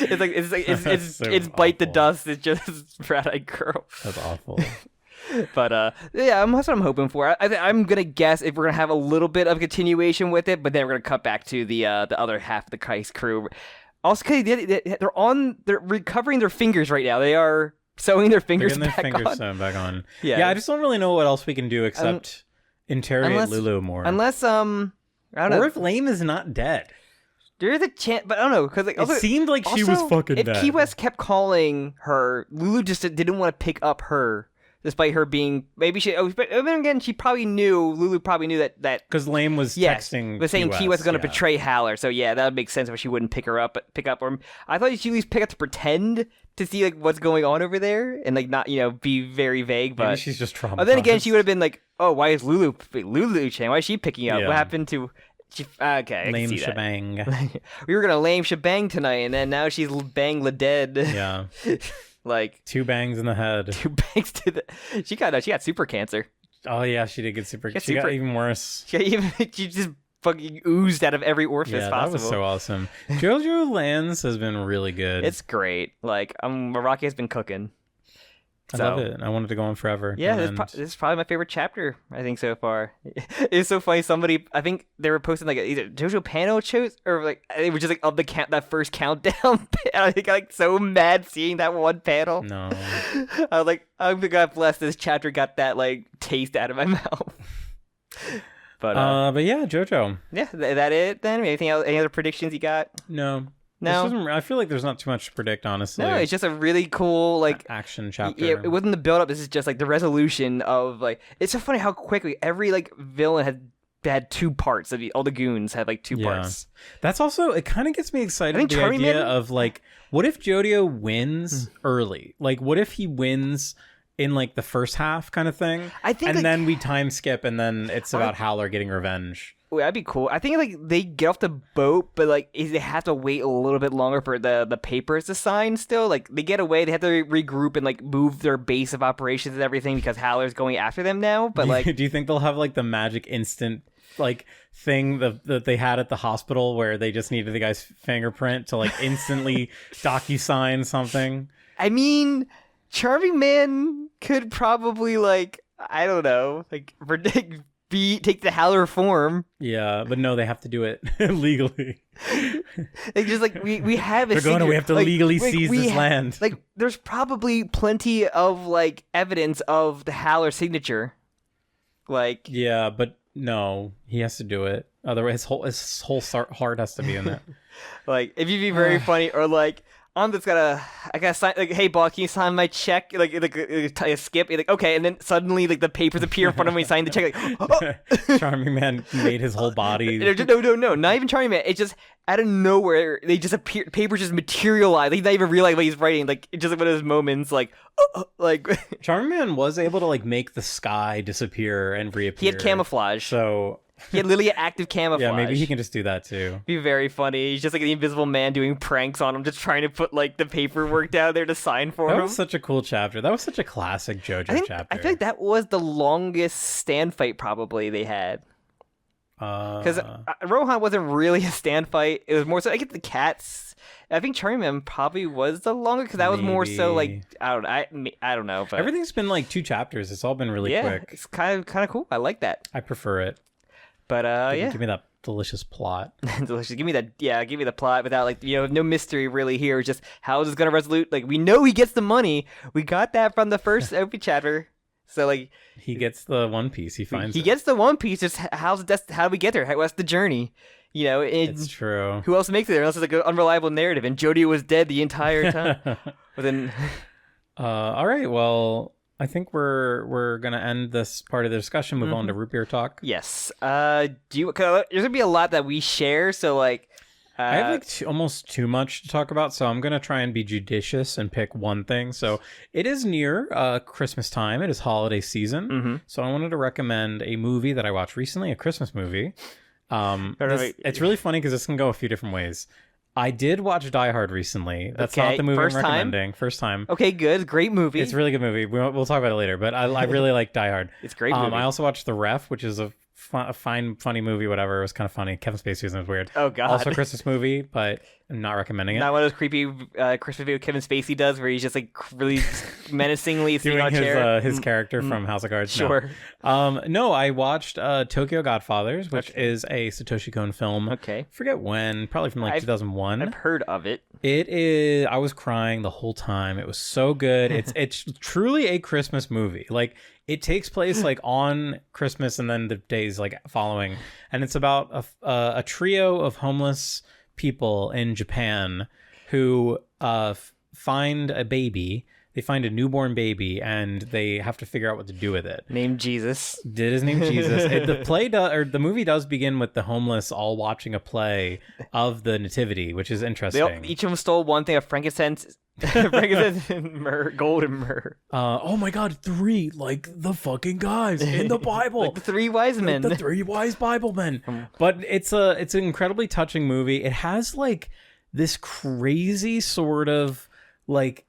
It's so it's bite the dust. It's just Brown Eyed Girl. That's awful. But yeah, that's what I'm hoping for. I'm gonna guess if we're gonna have a little bit of continuation with it, but then we're gonna cut back to the other half of the Kais crew. Also, they're recovering their fingers right now. They are sewing their fingers back on. Yeah, I just don't really know what else we can do except interrogate Lulu more. Unless I don't know. Or if Lame is not dead. There is a chance, but I don't know, because like, it seemed like she was fucking dead. If Key West kept calling her, Lulu just didn't want to pick up her, despite her being maybe she. But then again, Lulu probably knew that because Lame was texting, was saying Key West was going to betray Howler. So yeah, that would make sense why she wouldn't pick up. Or I thought she'd at least pick up to pretend to see like what's going on over there and like not be very vague. But maybe she's just traumatized. But then again, she would have been like, oh, why is Lulu Chan? Why is she picking up? Yeah. What happened to? Okay, lame shebang. We were gonna lame shebang tonight, and then now she's bang la dead. Yeah, like 2 bangs in the head. 2 bangs to the. She got super cancer. Oh yeah, she did get super. She got even worse. She just fucking oozed out of every orifice possible. That was so awesome. JoJoLands has been really good. It's great. Like Rocky has been cooking. I love it. I wanted to go on forever. Yeah, this is probably my favorite chapter, I think, so far. It's so funny. Somebody, I think they were posting like either JoJo panel shows or like it was just like of the that first countdown. I think I like so mad seeing that one panel. No, I was like, oh, God bless this chapter got that like taste out of my mouth. But yeah, JoJo. Yeah, that it then? Anything else? Any other predictions you got? No. No, I feel like there's not too much to predict, honestly. No, it's just a really cool like action chapter. Yeah, it wasn't the build up. This is just like the resolution of like. It's so funny how quickly every like villain had 2 parts. All the goons had like 2 parts. That's also it. Kind of gets me excited. The idea of like, what if Jodio wins early? Like, what if he wins in like the first half, kind of thing? I think, and then we time skip, and then it's about Howler getting revenge. Ooh, that'd be cool. I think like they get off the boat, but like they have to wait a little bit longer for the papers to sign still. Like they get away, they have to regroup and like move their base of operations and everything because Howler's going after them now. But like, do you think they'll have like the magic instant like thing that they had at the hospital where they just needed the guy's fingerprint to like instantly docu-sign something? I mean, Charming Man could probably like, I don't know, like predict. Take the Howler form. Yeah, but no, they have to do it legally. They just like we have a. We have to legally seize this land. Like, there's probably plenty of like evidence of the Howler signature. Like, yeah, but no, he has to do it. Otherwise, his whole heart has to be in it. Like, if you'd be very funny, or like, I gotta sign. Like, hey, boss, can you sign my check? Like a skip. You're like, okay, and then suddenly, like the papers appear in front of me. Sign the check. Like, oh. Charming Man made his whole body. No, not even Charming Man. It just out of nowhere, they just appear. Papers just materialize. He's not even realize what he's writing. Like it's just one of those moments, like. Charming Man was able to like make the sky disappear and reappear. He had camouflage. So. He had literally active camouflage. Yeah, maybe he can just do that too. Be very funny. He's just like the Invisible Man doing pranks on him, just trying to put like the paperwork down there to sign for him. That was such a cool chapter. That was such a classic JoJo chapter. I feel like that was the longest stand fight probably they had. Because Rohan wasn't really a stand fight. It was more so. I get the cats. I think Charming Man probably was the longest because that was more so like I don't know. But everything's been like 2 chapters. It's all been really quick. It's kind of cool. I like that. I prefer it. But give me that delicious plot. Delicious. Give me that. Yeah, give me the plot without like no mystery really here. It's just how is this gonna resolute? Like we know he gets the money. We got that from the first OP chapter. So like he gets the One Piece. He finds he gets the One Piece. Just how do we get there? What's the journey? It's true. Who else makes it there? Unless it's like an unreliable narrative. And Jodio was dead the entire time. But then, all right. Well. I think we're gonna end this part of the discussion. Move on to root beer talk. Yes. There's gonna be a lot that we share. So like, I have like almost too much to talk about. So I'm gonna try and be judicious and pick one thing. So it is near Christmas time. It is holiday season. So I wanted to recommend a movie that I watched recently, a Christmas movie. It's really funny because this can go a few different ways. I did watch Die Hard recently. That's not the movie I'm recommending. First time. Okay, good. Great movie. It's a really good movie. We'll talk about it later, but I really like Die Hard. It's a great movie. I also watched The Ref, which is a fine, funny movie, whatever. It was kind of funny. Kevin Spacey was weird. Oh, God. Also a Christmas movie, but I'm not recommending it. Not one of those creepy Christmas movies Kevin Spacey does where he's just like really menacingly sitting on a chair. His character from House of Cards. Sure. No, I watched Tokyo Godfathers, which is a Satoshi Kon film. Okay. Forget when. Probably from 2001. I've heard of it. It is. I was crying the whole time. It was so good. It's truly a Christmas movie. Like it takes place like on Christmas and then the days like following, and it's about a trio of homeless people in Japan who find a baby. They find a newborn baby and they have to figure out what to do with it. Named Jesus. Did his name Jesus? The movie does begin with the homeless all watching a play of the Nativity, which is interesting. Each of them stole one thing of frankincense, and myrrh, gold and myrrh. Oh my God, 3 like the fucking guys in the Bible, like the 3 wise men, the 3 wise Bible men. But it's an incredibly touching movie. It has like this crazy sort of like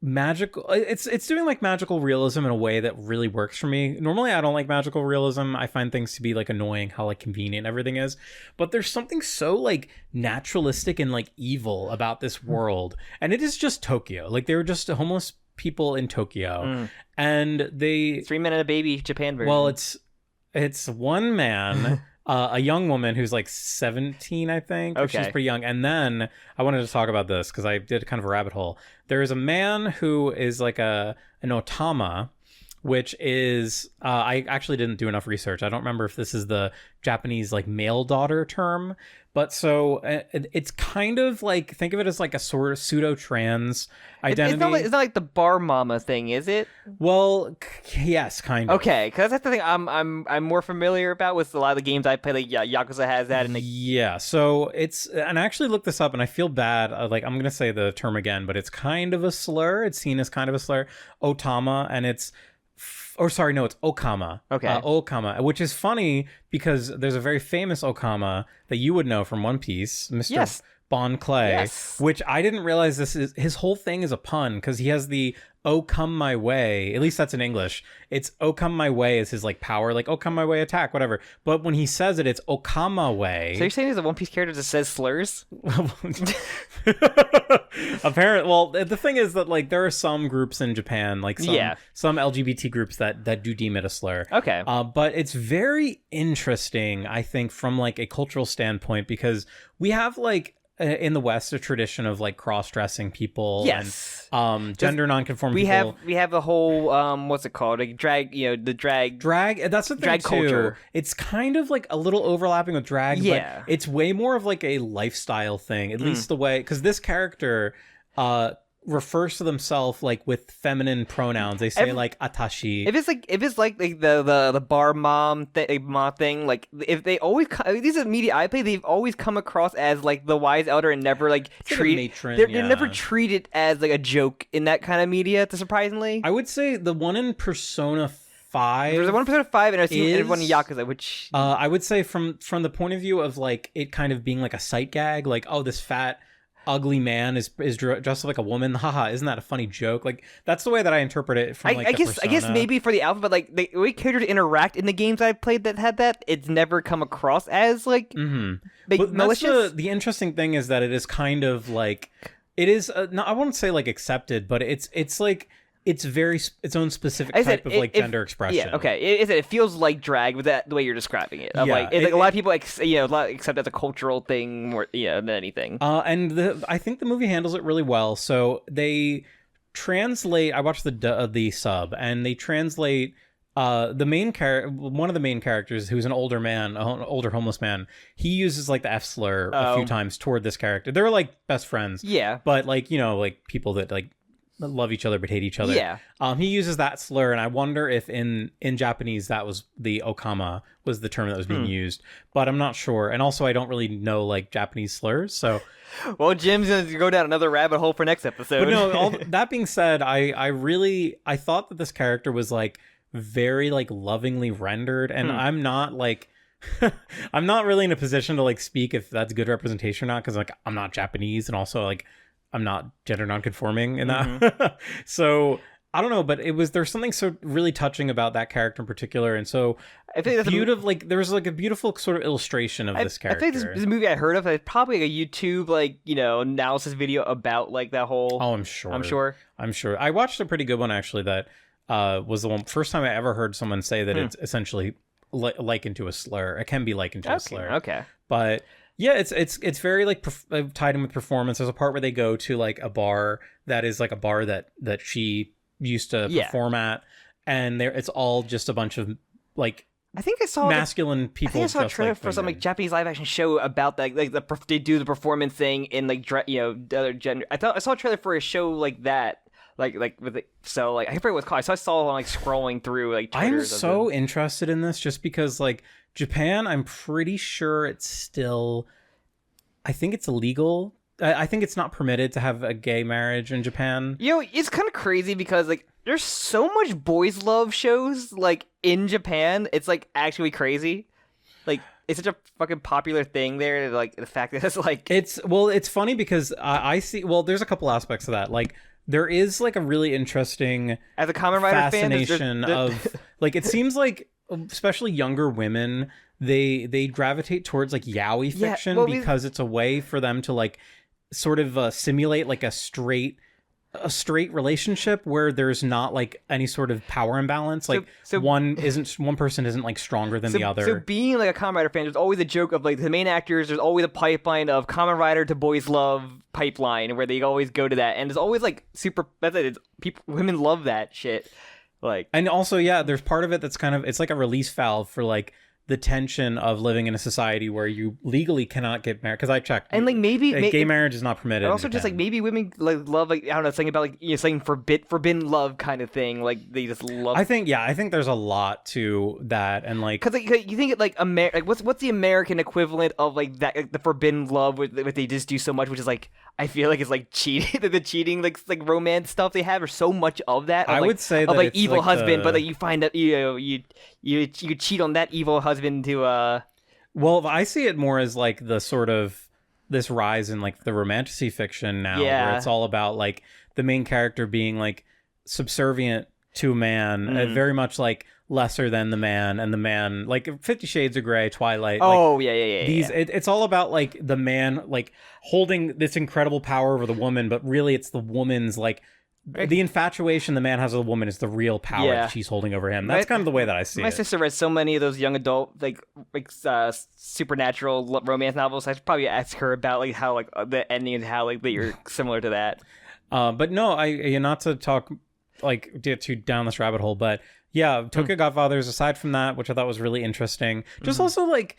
magical, it's doing like magical realism in a way that really works for me. Normally I don't like magical realism. I find things to be like annoying how like convenient everything is, but there's something so like naturalistic and like evil about this world, and it is just Tokyo. Like they were just homeless people in Tokyo, and they 3 men and a baby Japan version. Well, it's one man a young woman who's like 17, I think. Okay. She's pretty young. And then I wanted to talk about this because I did kind of a rabbit hole. There is a man who is like an otama, which is I actually didn't do enough research. I don't remember if this is the Japanese like male daughter term, but so it's kind of like, think of it as like a sort of pseudo trans identity. It's not like the bar mama thing, is it? Well, yes, kind of. Okay, because that's the thing I'm more familiar about with a lot of the games I play. Like Yakuza has that, and yeah. So it's, and I actually looked this up, and I feel bad. Like I'm gonna say the term again, but it's kind of a slur. It's seen as kind of a slur, otama, and it's. Or sorry, no, it's Okama. Okay. Okama, which is funny because there's a very famous Okama that you would know from One Piece, Mr. Bon Clay, which I didn't realize his whole thing is a pun because he has the "Oh come my way." At least that's in English. It's "Oh come my way" is his like power, like "Oh come my way, attack," whatever. But when he says it, it's "Okama way." So you're saying there's a One Piece character that says slurs? Apparently, well, the thing is that like there are some groups in Japan, like some LGBT groups that do deem it a slur. Okay. But it's very interesting, I think, from like a cultural standpoint, because we have like in the West a tradition of like cross-dressing people and gender non-conforming people. We have a whole what's it called, like drag, the drag that's the thing drag too. Culture. It's kind of like a little overlapping with drag, but it's way more of like a lifestyle thing, at least the way, because this character refers to themselves like with feminine pronouns. They say like atashi. If it's like the bar mom thing, like if they always these are media I play, they've always come across as like the wise elder and never like they're never treated as like a joke in that kind of media. Surprisingly, I would say the one in Persona 5. There's a 1% of 5 and I've seen one in Yakuza, which I would say from the point of view of like it kind of being like a sight gag, like, oh, this fat ugly man is dressed like a woman, haha, isn't that a funny joke? Like that's the way that I interpret it from like I guess maybe for the alpha, but like the way characters interact in the games I've played that had that, it's never come across as like malicious. The interesting thing is that it is kind of like it is I won't say like accepted, but it's like it's very its own specific type of like gender expression. Yeah, okay. It feels like drag with that the way you're describing it. Like a lot of people accept it as a cultural thing more than anything. And I think the movie handles it really well. So they translate. I watched the sub, and they translate the main one of the main characters, who's an older man, an older homeless man. He uses like the F slur a few times toward this character. They're like best friends. Yeah, but like like people that like love each other but hate each other. Yeah. He uses that slur, and I wonder if in Japanese that was the okama was the term that was being used, but I'm not sure. And also I don't really know like Japanese slurs, so well, Jim's gonna go down another rabbit hole for next episode. But no, that being said, I thought that this character was like very like lovingly rendered, and I'm not like I'm not really in a position to like speak if that's good representation or not, because like I'm not Japanese, and also like I'm not gender nonconforming in that. So I don't know, but there's something so really touching about that character in particular, and so I think that's like there was like a beautiful sort of illustration of this character. I think this movie I heard of, it's probably like a YouTube like analysis video about like that whole. Oh, I'm sure. I watched a pretty good one actually that was the first time I ever heard someone say that it's essentially likened to a slur. It can be likened to a slur. Okay, but. Yeah, it's very like tied in with performance. There's a part where they go to like a bar that is like a bar that she used to perform at, and it's all just a bunch of like I think I saw masculine people. I think I saw a trailer for some like Japanese live action show about that, like they do the performance thing in like the other gender. I saw a trailer for a show like that. Like with it, so like I forget what it's called. So I saw like scrolling through like. I'm so interested in this just because like Japan, I'm pretty sure it's still. I think it's illegal. I think it's not permitted to have a gay marriage in Japan. It's kind of crazy because like there's so much boys love shows like in Japan. It's like actually crazy. Like it's such a fucking popular thing there. Like the fact that it's like it's funny because I see. Well, there's a couple aspects of that. Like. There is like a really interesting as a Kamen Rider fascination fan, of like it seems like especially younger women they gravitate towards like yaoi fiction because it's a way for them to like sort of simulate like a straight relationship where there's not like any sort of power imbalance. Like one person isn't like stronger than the other. So being like a Kamen Rider fan, there's always a joke of like the main actors. There's always a pipeline of Kamen Rider to boys love pipeline where they always go to that, and there's always like women love that shit. Like, and also there's part of it that's kind of it's like a release valve for like the tension of living in a society where you legally cannot get married. Because I checked, and like maybe gay marriage is not permitted. And also, just like maybe women like love like I don't know something about like something forbidden love kind of thing. Like they just love. I think there's a lot to that, and like because like, you think it like what's the American equivalent of like that like, the forbidden love what they just do so much, which is like I feel like it's like cheating the cheating like romance stuff they have or so much of that. I would say that like it's evil like husband, but like you find that you cheat on that evil husband to Well, I see it more as like the sort of this rise in like the romantasy fiction now, where it's all about like the main character being like subservient to a man, very much like lesser than the man, and the man like 50 Shades of Grey, Twilight. It's all about like the man like holding this incredible power over the woman, but really it's the woman's like the infatuation the man has with a woman is the real power that she's holding over him. That's kind of the way that I see it. My sister read so many of those young adult like supernatural romance novels. I should probably ask her about like how like the ending and how like that you're similar to that. But no, not to talk like get too down this rabbit hole, but Tokyo Godfathers. Aside from that, which I thought was really interesting, just also like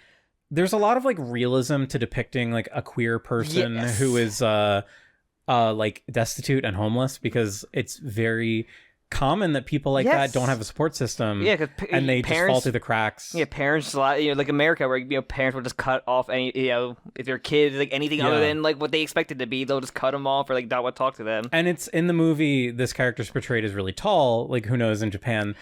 there's a lot of like realism to depicting like a queer person who is like destitute and homeless, because it's very common that people like that don't have a support system. Yeah, and they just fall through the cracks. Yeah, parents a lot, like America, where parents will just cut off any, if your kid like anything other than like what they expected to be, they'll just cut them off or like not want to talk to them. And it's in the movie, this character's portrayed as really tall. Like, who knows, in Japan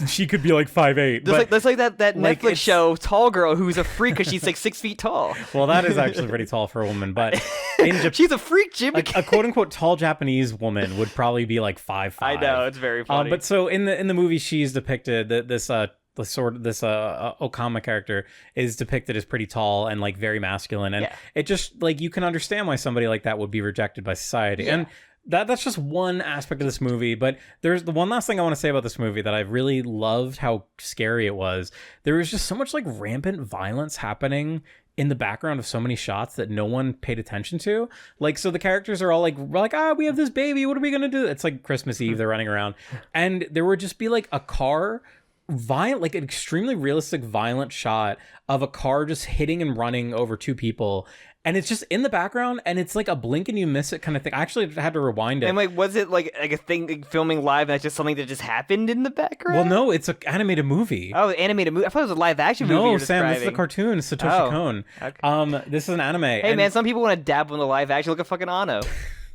she could be like 5'8". That's like that Netflix show Tall Girl, who's a freak because she's like 6 feet tall. Well, that is actually pretty tall for a woman, but in Japan, she's a freak, Jimmy. A quote unquote tall Japanese woman would probably be like 5'5". I know, it's very funny. But so in the movie, she's depicted this Okama character is depicted as pretty tall and like very masculine, and it just like you can understand why somebody like that would be rejected by society. And that's just one aspect of this movie, but there's the one last thing I want to say about this movie that I really loved how scary it was. There was just so much like rampant violence happening in the background of so many shots that no one paid attention to. Like, so the characters are all like, we have this baby, what are we gonna do? It's like Christmas Eve, they're running around, and there would just be like a car like an extremely realistic violent shot of a car just hitting and running over two people, and it's just in the background, and it's like a blink and you miss it kind of thing. I actually had to rewind it. And like, was it like a thing like, filming live, and that's just something that just happened in the background? Well, no, it's an animated movie. Oh, animated movie. I thought it was a live action movie. No, Sam, this is a cartoon. Satoshi Kon. Okay. This is an anime. Hey, man, some people want to dabble in the live action. Look at fucking Anno.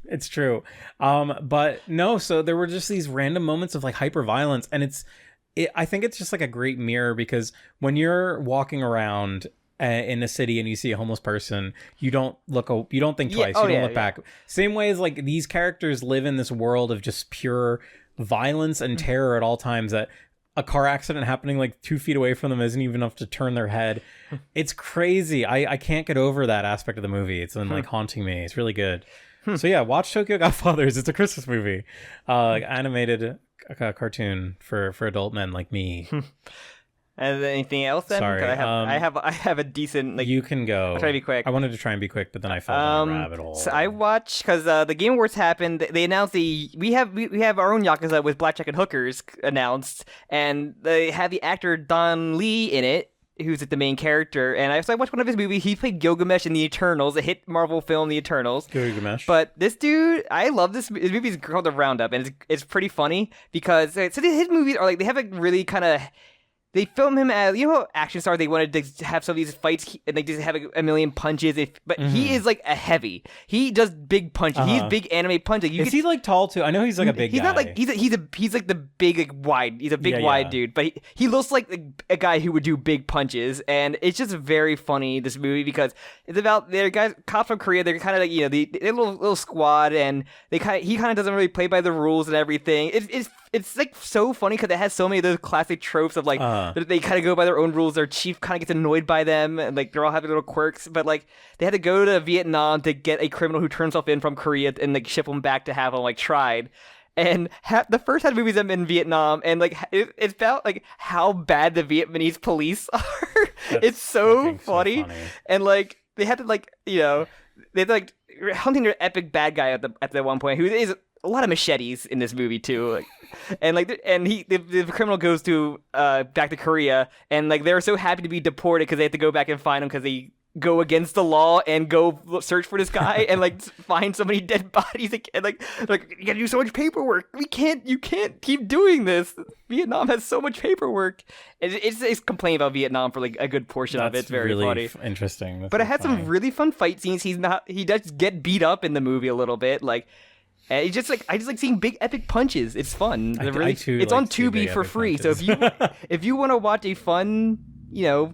It's true. But no, so there were just these random moments of like hyper violence, and I think it's just like a great mirror, because when you're walking around in a city and you see a homeless person, you don't think twice. You don't look back. Same way as like these characters live in this world of just pure violence and terror at all times, that a car accident happening like 2 feet away from them isn't even enough to turn their head. It's crazy. I can't get over that aspect of the movie. It's been like haunting me. It's really good. So yeah, watch Tokyo Godfathers. It's a Christmas movie, animated cartoon for adult men like me. And anything else then? Sorry, I have a decent like. You can go. I'll try to be quick. I wanted to try and be quick, but then I fell down a rabbit hole. So I watched because the Game Awards happened. They announced we have our own Yakuza with blackjack and hookers announced, and they had the actor Don Lee in it, who's the main character. And I watched one of his movies. He played Gilgamesh in The Eternals, a hit Marvel film, The Eternals. Gilgamesh. But this dude, I love this. His movie is called The Roundup, and it's pretty funny because his movies are like they have a really kind of. They film him as, how action stars, they wanted to have some of these fights and they just have a million punches. But he is like a heavy. He does big punches. He's big anime punches. Is he like tall too? I know he's like a big guy. He's not like, he's like the big, like, wide. He's a big, wide dude. But he looks like a guy who would do big punches. And it's just very funny, this movie, because it's about, they're guys, cops from Korea. They're kind of like, they're a little squad, and he kind of doesn't really play by the rules and everything. It's like so funny because it has so many of those classic tropes of like they kind of go by their own rules. Their chief kind of gets annoyed by them, and like they're all having little quirks. But like they had to go to Vietnam to get a criminal who turns himself in from Korea and like ship him back to have him like tried. And the first half of the movie is them in Vietnam, and like it felt like how bad the Vietnamese police are. It's so funny, and like they had to they had to, like hunting their epic bad guy at the one point who is a lot of machetes in this movie too, and the criminal goes to back to Korea, and like they're so happy to be deported because they have to go back and find him because they go against the law and go search for this guy and like find so many dead bodies, and like you gotta do so much paperwork. You can't keep doing this. Vietnam has so much paperwork. It's complaining about Vietnam for like a good portion of it. It's very really funny, interesting. But it had some really fun fight scenes. He does get beat up in the movie a little bit, like. I just like seeing big epic punches. It's fun. It's on Tubi for free. So if you want to watch a fun,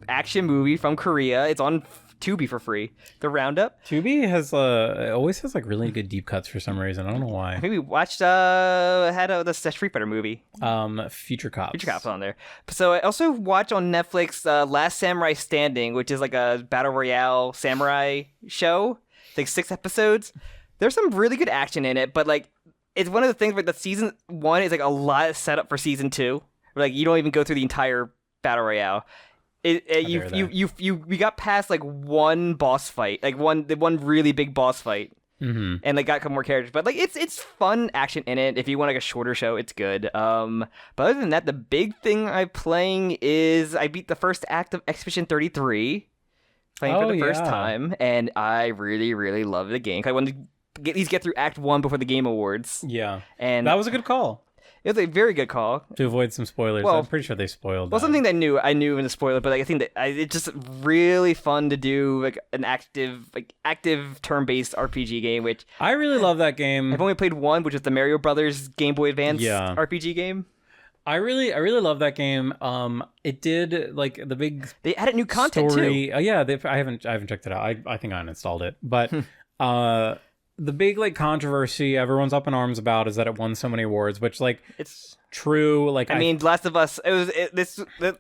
action movie from Korea, it's on Tubi for free. The Roundup. Tubi always has like really good deep cuts for some reason. I don't know why. I think we watched the Street Fighter movie. Future Cops on there. So I also watched on Netflix Last Samurai Standing, which is like a battle royale samurai show. It's like 6 episodes. There's some really good action in it, but like it's one of the things where the season 1 is like a lot of setup for season 2. Where, like you don't even go through the entire battle royale. We got past like one boss fight, like one really big boss fight, and like got a couple more characters. But like it's fun action in it. If you want like a shorter show, it's good. But other than that, the big thing I'm playing is I beat the first act of Expedition 33. Playing for the first time, and I really, really love the game. I won get through Act 1 before the Game Awards. Yeah. And that was a good call. It was a very good call. To avoid some spoilers. Well, I'm pretty sure they spoiled that. Something that I knew in the spoiler, but like, I think that it's just really fun to do like an active turn-based RPG game, which... I really love that game. I've only played one, which is the Mario Brothers Game Boy Advance RPG game. I really love that game. It did like the big... They added new content story. too. Yeah, I haven't checked it out. I think I uninstalled it. But the big like controversy everyone's up in arms about is that it won so many awards, which like it's true. Like I mean, Last of Us.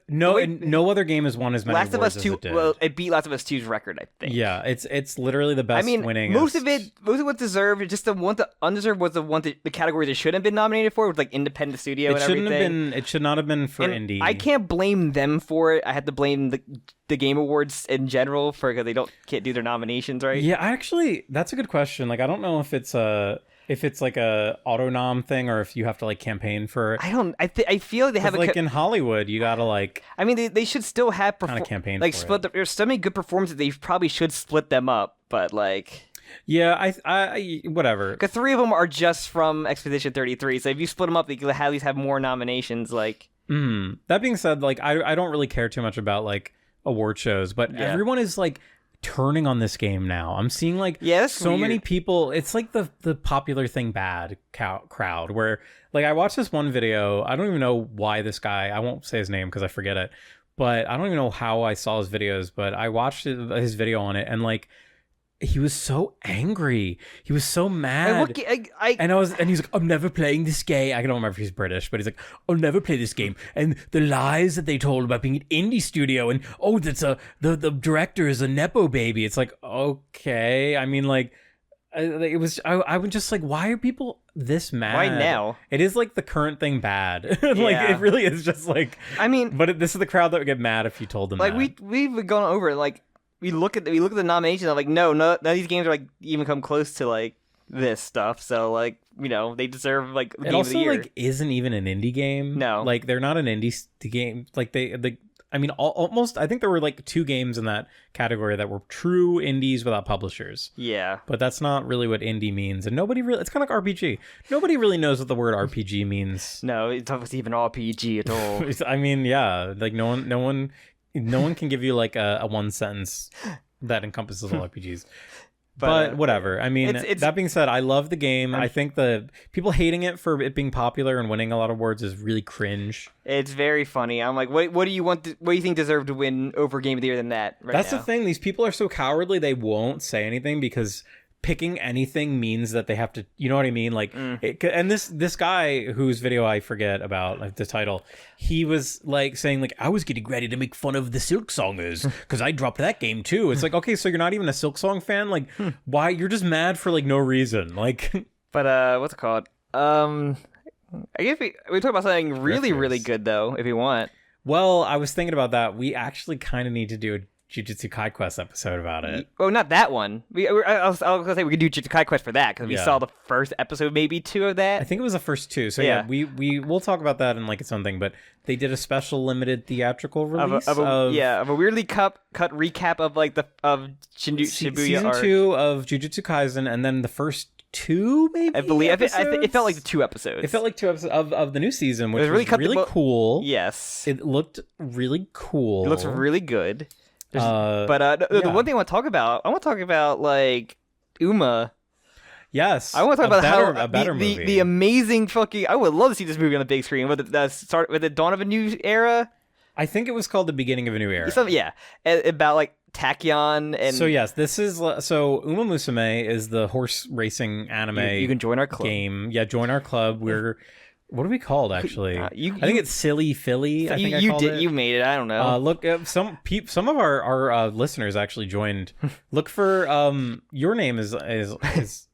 No other game has won as many Last awards of Us 2. as it did. Well, it beat Last of Us 2's record, I think. Yeah, it's literally the best. Winning. Most of what deserved. Just the one that undeserved was the category that should have been nominated for, was like independent studio. It should not have been for indie. I can't blame them for it. I had to blame the Game Awards in general because they can't do their nominations right. Yeah, that's a good question. Like, I don't know if it's like a auto nom thing or if you have to like campaign for it. I feel they have like in Hollywood, you gotta like. I mean, they should still have kind of campaign like for split. There's so many good performances. They probably should split them up, but like. Yeah, I whatever. Because 3 of them are just from Expedition 33, so if you split them up, they could at least have more nominations. Like. That being said, like I don't really care too much about like award shows, but everyone is like turning on this game now. I'm seeing like so many people. It's like the popular thing bad crowd where like I watched this one video. I don't even know why this guy, I won't say his name because I forget it, but I don't even know how I saw his videos, but I watched his video on it and like he was so angry. He was so mad. And he's like, I'm never playing this game. I don't remember if he's British, but he's like, I'll never play this game. And the lies that they told about being an indie studio and the director is a Nepo baby. It's like, okay. I mean, like, I was just like, why are people this mad? Why now? It is like the current thing bad. Like, it really is just like, I mean, but this is the crowd that would get mad if you told them like, that. we've gone over it, like, we look at the nominations. I'm like, no, none of these games are like even come close to like this stuff. So like, you know, they deserve like the game of the year. It also like isn't even an indie game. No, like they're not an indie game. Like I mean, almost. I think there were like 2 games in that category that were true indies without publishers. Yeah, but that's not really what indie means, and nobody really. It's kind of like RPG. Nobody really knows what the word RPG means. No, it's not even RPG at all. I mean, yeah, like no one can give you like a one sentence that encompasses all RPGs. But whatever. I mean, that being said, I love the game. I think the people hating it for it being popular and winning a lot of awards is really cringe. It's very funny. I'm like, what do you want? What do you think deserved to win over Game of the Year than that? That's the thing. These people are so cowardly. They won't say anything because picking anything means that they have to, you know what I mean? Like, and this guy whose video I forget about, like the title, he was like saying like, I was getting ready to make fun of the Silk Songers because I dropped that game too. It's like, okay, so you're not even a Silk Song fan? Like, why? You're just mad for like no reason. Like, but what's it called? I guess we talk about something really good though, if you want. Well, I was thinking about that. We actually kind of need to do a Jujutsu Kai Quest episode about it. Oh, not that one. I was gonna say we could do Jujutsu Kai Quest for that because we saw the first episode, maybe 2 of that. I think it was the first 2. So yeah, we'll talk about that in like its own thing. But they did a special limited theatrical release of a weirdly cut recap of like Shibuya season arc. 2 of Jujutsu Kaisen, and then the first 2 maybe. I believe it felt like the 2 episodes. It felt like 2 episodes of the new season, which was really cool. Yes, it looked really cool. It looks really good. The one thing I want to talk about, like Uma. Yes, I want to talk about a better movie. The amazing fucking. I would love to see this movie on the big screen. With the dawn of a new era. I think it was called The Beginning of a New Era. About like Tachyon and. So yes, this is Uma Musume is the horse racing anime. You can join our club. Game. Yeah, join our club. What are we called actually? I think it's Silly Philly. You made it. I don't know. Look, some of our listeners actually joined. Look for your name is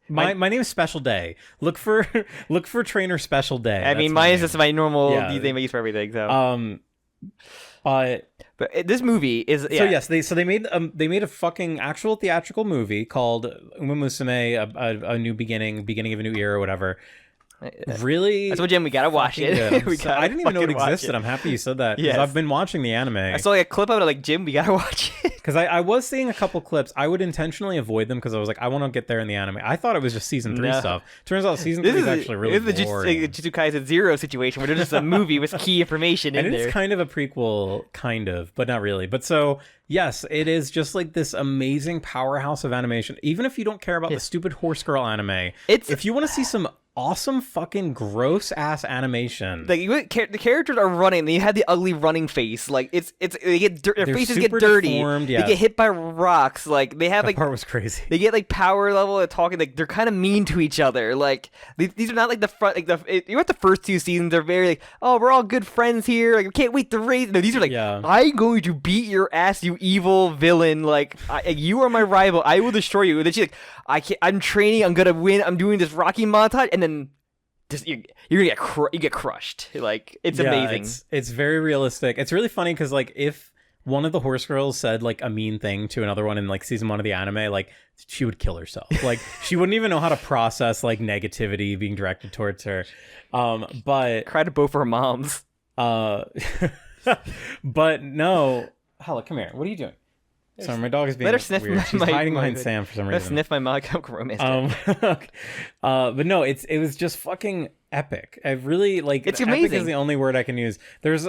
my name is Special Day. Look for Trainer Special Day. I mean, mine is just my normal name I use for everything. So but this movie is so yes they made a fucking actual theatrical movie called Uma Musume, a new beginning of a new era or whatever. Really? That's what, Jim, we gotta watch it. I didn't even know it existed. I'm happy you said that. Yes. I've been watching the anime. I saw like a clip of it, like, Jim, we gotta watch it. Because I was seeing a couple clips. I would intentionally avoid them because I was like, I want to get there in the anime. I thought it was just season 3 stuff. Turns out season 3 is actually really boring. This is the Jujutsu Kaisen Zero situation where there's just a movie with key information in there. And it's kind of a prequel, kind of, but not really. But so, yes, it is just like this amazing powerhouse of animation. Even if you don't care about the stupid horse girl anime, if you want to see some awesome fucking gross ass animation, like the characters are running and you have the ugly running face, like their faces get dirty, deformed, they get hit by rocks, like they have that part was crazy. They get like power level of talking, like they're kind of mean to each other, like these are not like the front, like you know what, the first 2 seasons they're very like, oh, we're all good friends here, like we can't wait to raise. No, these are like, I'm going to beat your ass, you evil villain, like you are my rival, I will destroy you. And then she's like, I'm training, I'm gonna win, I'm doing this Rocky montage, and then just you're gonna get crushed. Like, it's amazing. It's very realistic. It's really funny because like if one of the horse girls said like a mean thing to another one in like season 1 of the anime, like she would kill herself. Like she wouldn't even know how to process like negativity being directed towards her. But cry to both her moms. But no, Howler, come here. What are you doing? Sorry, my dog is being weird. She's hiding behind Sam for some reason. Let her sniff my manga romance. But no, it was just fucking epic. I really like. It's amazing. Epic is the only word I can use. There's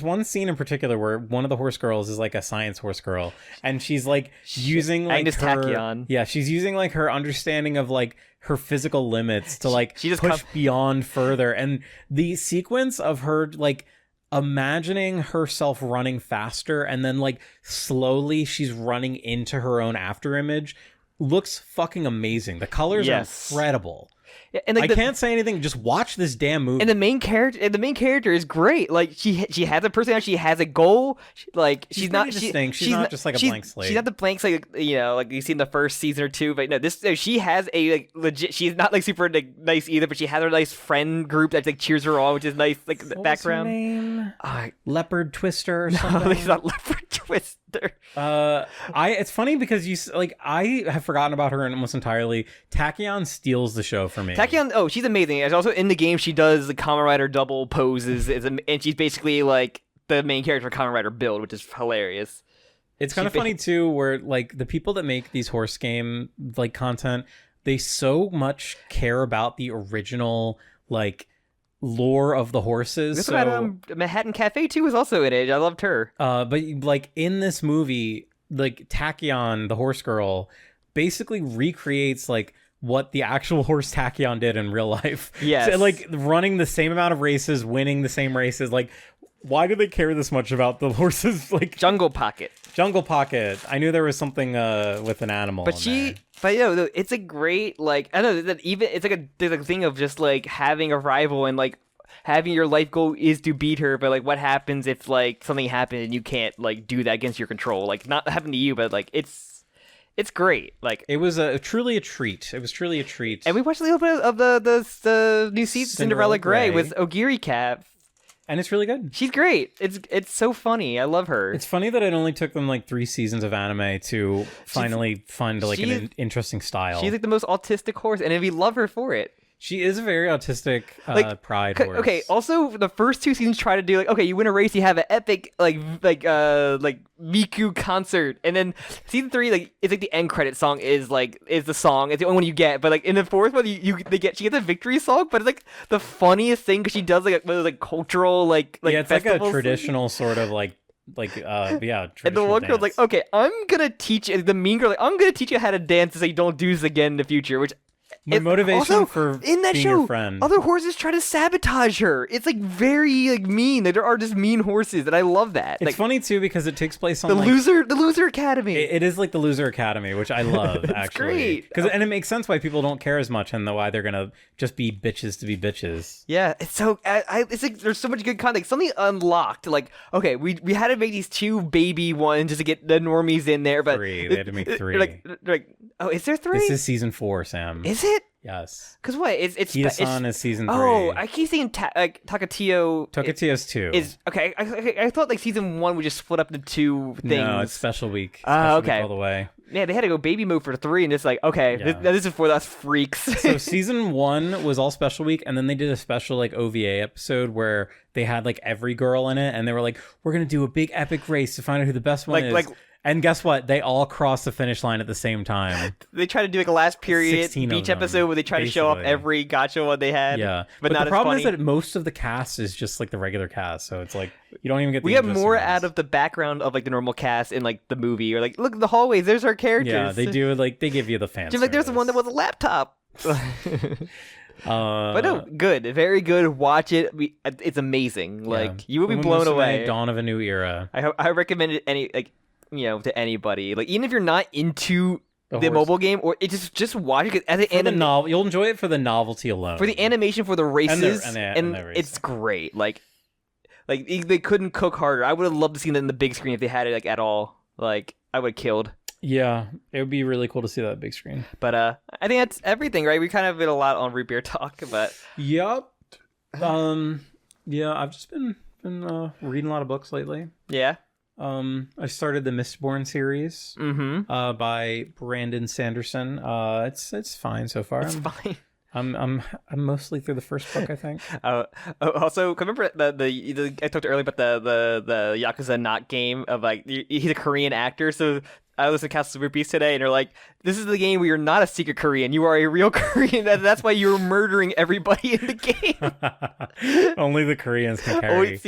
one scene in particular where one of the horse girls is like a science horse girl, and she's like using like Agnes Tachyon. Yeah, she's using like her understanding of like her physical limits to like push beyond further, and the sequence of her like imagining herself running faster and then like slowly she's running into her own afterimage looks fucking amazing. The colors are incredible. Yeah, and like I can't say anything. Just watch this damn movie. And the main character is great. Like she has a personality. She has a goal. Like she's not distinct. She's not just like a blank slate. She's not the blank slate. Like you see in the first season or 2. But no, she has a like legit. She's not like super like nice either. But she has her nice friend group that like cheers her on, which is nice. Like the background. What's her name? Leopard Twister or something. No, it's not Leopard Twister. It's funny because I have forgotten about her almost entirely. Tachyon steals the show for me. Tachyon, she's amazing. And also in the game, she does the Kamen Rider double poses, and she's basically like the main character of Kamen Rider build, which is hilarious. It's kind of funny too, where like the people that make these horse game like content, they so much care about the original like lore of the horses. This about Manhattan Cafe too was also in it. I loved her. But like in this movie, like Tachyon, the horse girl, basically recreates like what the actual horse Tachyon did in real life. Yes. So, like running the same amount of races, winning the same races. Like, why do they care this much about the horses? Like Jungle Pocket. I knew there was something with an animal. But it's a great like I don't know that even it's like there's a thing of just like having a rival and like having your life goal is to beat her, but like what happens if like something happened and you can't like do that against your control? Like not happen to you, but like it's great. Like it was truly a treat. It was truly a treat. And we watched a little bit of the new season Cinderella Grey with Ogiri Cat. And it's really good. She's great. It's so funny. I love her. It's funny that it only took them like 3 seasons of anime to finally find like an interesting style. She's like the most autistic horse, and we love her for it. She is a very autistic pride horse. Okay, also the first 2 seasons try to do like, okay, you win a race, you have an epic like Miku concert, and then season 3 like it's like the end credit song is the song. It's the only one you get, but like in the 4th one she gets a victory song, but it's like the funniest thing because she does like cultural like it's like a traditional sort of like and the one girl's like, okay, I'm gonna teach you, the mean girl, like, I'm gonna teach you how to dance so you don't do this again in the future, which my motivation also, for in that being show, your friend. Other horses try to sabotage her. It's like very like mean. There are just mean horses, and I love that. It's funny too because it takes place on the loser academy. It is like the loser academy, which I love. It's actually great. And it makes sense why people don't care as much and why they're gonna just be bitches to be bitches. Yeah, it's so it's like there's so much good content. Something unlocked. Like okay, we had to make these 2 baby ones just to get the normies in there, but 3. They had to make 3. Like oh, is there 3? This is season 4, Sam. Is it? Yes. Because what? It's Kida-san is season 3. Oh, I keep saying Takatiyo. Takatiyo's 2. Is okay. I thought like season 1 would just split up the 2 things. No, it's special week. Okay. Week all the way. Yeah, they had to go baby mode for 3, and it's like, okay, this is for us freaks. So season 1 was all special week, and then they did a special like OVA episode where they had like every girl in it, and they were like, we're gonna do a big epic race to find out who the best one is. And guess what? They all crossed the finish line at the same time. They try to do like a last period beach episode where they try to show off every gacha one they had. Yeah, but not the problem is that most of the cast is just like the regular cast, so it's like you don't even get. We have more out of the background of like the normal cast in like the movie, or like look at the hallways. There's our characters. Yeah, they do like they give you the fan. Like there's the one that was a laptop. But no, good, very good. Watch it. It's amazing. Like you will be blown away. Dawn of a new era. I recommend it to anybody. Like even if you're not into the mobile game, or it just watch it at the end. You'll enjoy it for the novelty alone. For the animation, for the races, and it's great. Like they couldn't cook harder. I would have loved to see that in the big screen if they had it like at all. Like I would have killed. Yeah, it would be really cool to see that big screen. But I think that's everything, right? We kind of did a lot on root beer talk, but yep. Yeah, I've just been reading a lot of books lately. Yeah. I started the Mistborn series by Brandon Sanderson. It's fine so far. It's fine. I'm mostly through the first book, I think. Also, remember I talked earlier about the Yakuza Not game of like he's a Korean actor, so I listened to Castle Super Beast today, and they're like, "This is the game where you're not a secret Korean; you are a real Korean. That's why you're murdering everybody in the game." Only the Koreans can carry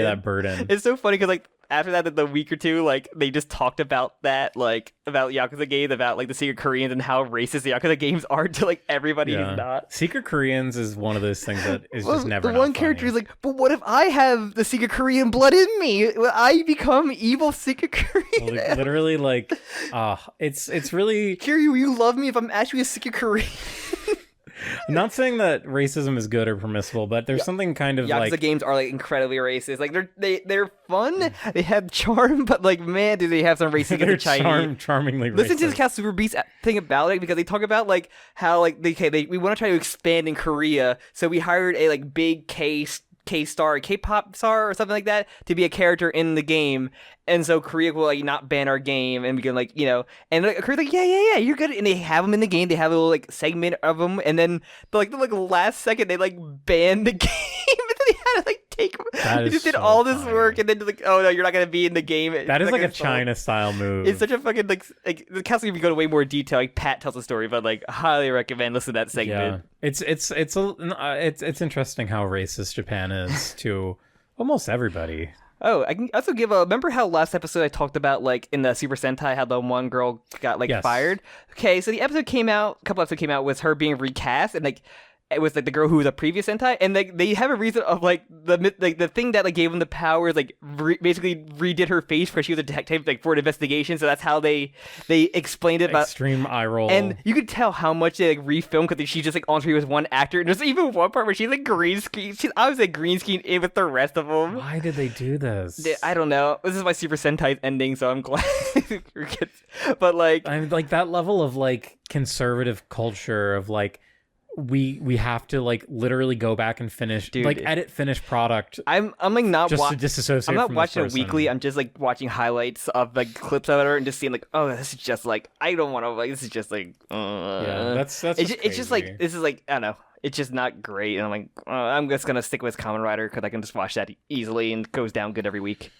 that burden. It's so funny because like after that, the week or two, like they just talked about that, like about Yakuza games, about like the secret Koreans and how racist the Yakuza games are to like everybody who's not. Secret Koreans is one of those things that is just never. The one character is like, but what if I have the secret Korean blood in me? Will I become evil secret Korean? Well, literally, like, it's really. Kiryu, will you love me if I'm actually a secret Korean? I'm not saying that racism is good or permissible, but there's something kind of Yakuza games are like incredibly racist. Like they're fun, they have charm, but like man, do they have some racism? They're charmingly racist. Listen to the Castle Super Beast thing about it because they talk about like how like we want to try to expand in Korea, so we hired a like big K-pop star or something like that to be a character in the game, and so Korea will like not ban our game, and we can like and like, Korea's like yeah you're good, and they have them in the game. They have a little like segment of them, and then the last second they like ban the game, and then they had to like take them. They just did all this work, and then like oh no, you're not gonna be in the game. That is like a China style move. It's such a fucking like the castle. If you go to way more detail, like Pat tells a story, but like highly recommend listen to that segment. Yeah. It's interesting how racist Japan is to almost everybody. Oh, I can also give remember how last episode I talked about like in the Super Sentai how the one girl got like fired? Okay, so the episode came out, a couple episodes came out with her being recast, and like it was like the girl who was a previous Sentai, and like they have a reason of like the thing that like gave them the powers, like basically redid her face because she was a detective like for an investigation, so that's how they explained it. Extreme eye roll, and you could tell how much they like refilmed because she's just like on screen with one actor, and there's even one part where she's like green screen. She's obviously green screen in with the rest of them. Why did they do this? I don't know. This is my Super Sentai ending, so I'm glad. But like, I'm like that level of like conservative culture of like. We have to like literally go back and finish edit finished product. I'm like not just to disassociate. I'm not from watching it weekly. I'm just like watching highlights of like clips of it and just seeing like, oh, this is just like I don't want to like this is just like yeah, that's it's just like this is like I don't know. It's just not great, and I'm like I'm just gonna stick with Kamen Rider because I can just watch that easily and it goes down good every week.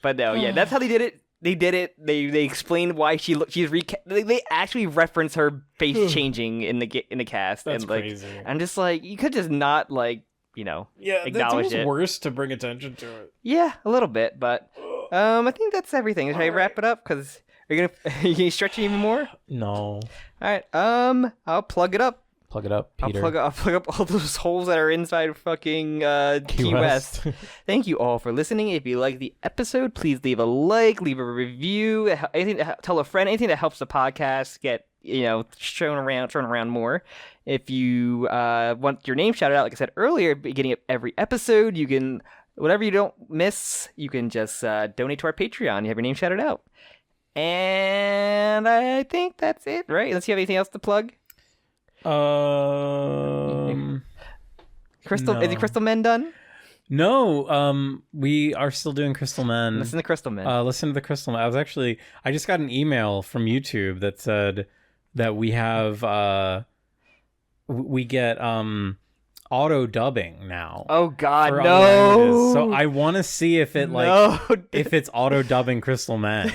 But no, yeah, that's how they did it. They did it. They explained why they actually reference her face changing in the cast. That's and like, crazy. I'm just like, you could just not like acknowledge it's worse to bring attention to it. Yeah, a little bit, but I think that's everything. Should I wrap it up? Because are you gonna stretch it even more? No. All right. I'll plug it up. Plug it up, Peter. I'll plug up all those holes that are inside fucking Key West. Thank you all for listening. If you like the episode, please leave a like, leave a review, tell a friend, anything that helps the podcast get shown around more. If you want your name shouted out, like I said earlier, at the beginning of every episode, you can whatever you don't miss, you can just donate to our Patreon. You have your name shouted out, and I think that's it. Right? Unless you have anything else to plug. Crystal. No. Is the Crystal Men done? No, we are still doing Crystal Men. Listen to Crystal Men. Listen to the Crystal Men. I just got an email from YouTube that said that we have, we get, auto dubbing now. Oh God, no! So I want to see if it if it's auto dubbing Crystal Men.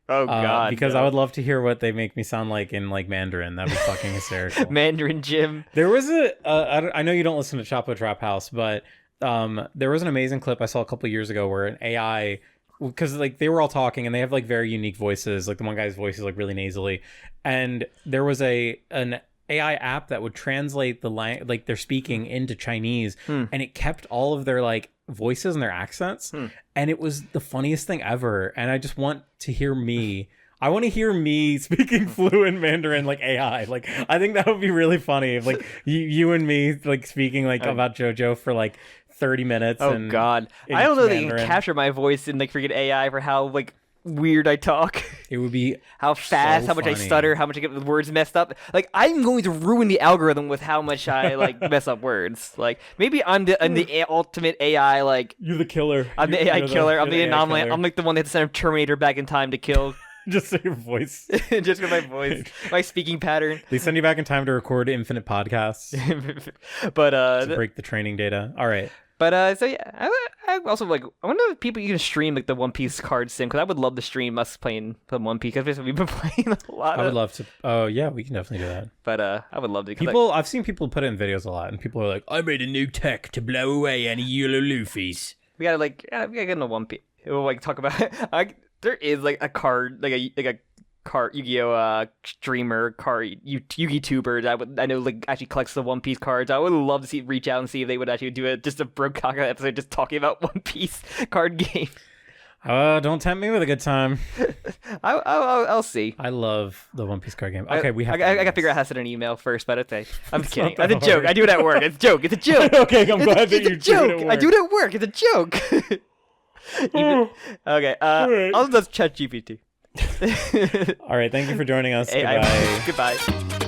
Oh God, because I would love to hear what they make me sound like in like Mandarin. That'd be fucking hysterical. Mandarin Jim. There was I know you don't listen to Chapo Trap House, but there was an amazing clip I saw a couple years ago where an AI, because like they were all talking and they have like very unique voices. Like the one guy's voice is like really nasally, and there was an AI app that would translate the like their speaking into Chinese, and it kept all of their like voices and their accents, and it was the funniest thing ever. And I just want to hear me. I want to hear me speaking fluent Mandarin like AI. Like I think that would be really funny if like you and me like speaking like about JoJo for like 30 minutes. Oh God, I don't know that you can capture my voice in like freaking AI for how like weird I talk. It would be how fast, how much I stutter, how much I get the words messed up. Like I'm going to ruin the algorithm with how much I like mess up words. Like maybe I'm the ultimate AI. Like you're the killer. I'm the AI killer. I'm the anomaly. I'm like the one that sent Terminator back in time to kill. Just so your voice. Just with my voice, my speaking pattern. They send you back in time to record infinite podcasts. But to break the training data. All right. But so yeah, I also like. I wonder if people you can stream like the One Piece card sim, because I would love to stream us playing the One Piece because we've been playing a lot. I would love to. Oh yeah, we can definitely do that. But I would love to. I've seen people put it in videos a lot, and people are like, "I made a new tech to blow away any yellow Luffy's." We gotta we gotta get into One Piece. We'll like talk about. There is like a card, like a card Yu-Gi-Oh streamer, Yugi-tuber that I know like actually collects the One Piece cards. I would love to reach out and see if they would actually do just a JOKAKAKA episode just talking about One Piece card game. Don't tempt me with a good time. I'll see. I love the One Piece card game. Okay, I gotta figure out how to send an email first, but okay. I'm just kidding. It's a joke. I do it at work. It's a joke. It's a joke. Okay, I'm glad that you do it at work. I do it at work. It's a joke. Okay. I'll just chat GPT. All right. Thank you for joining us. Goodbye.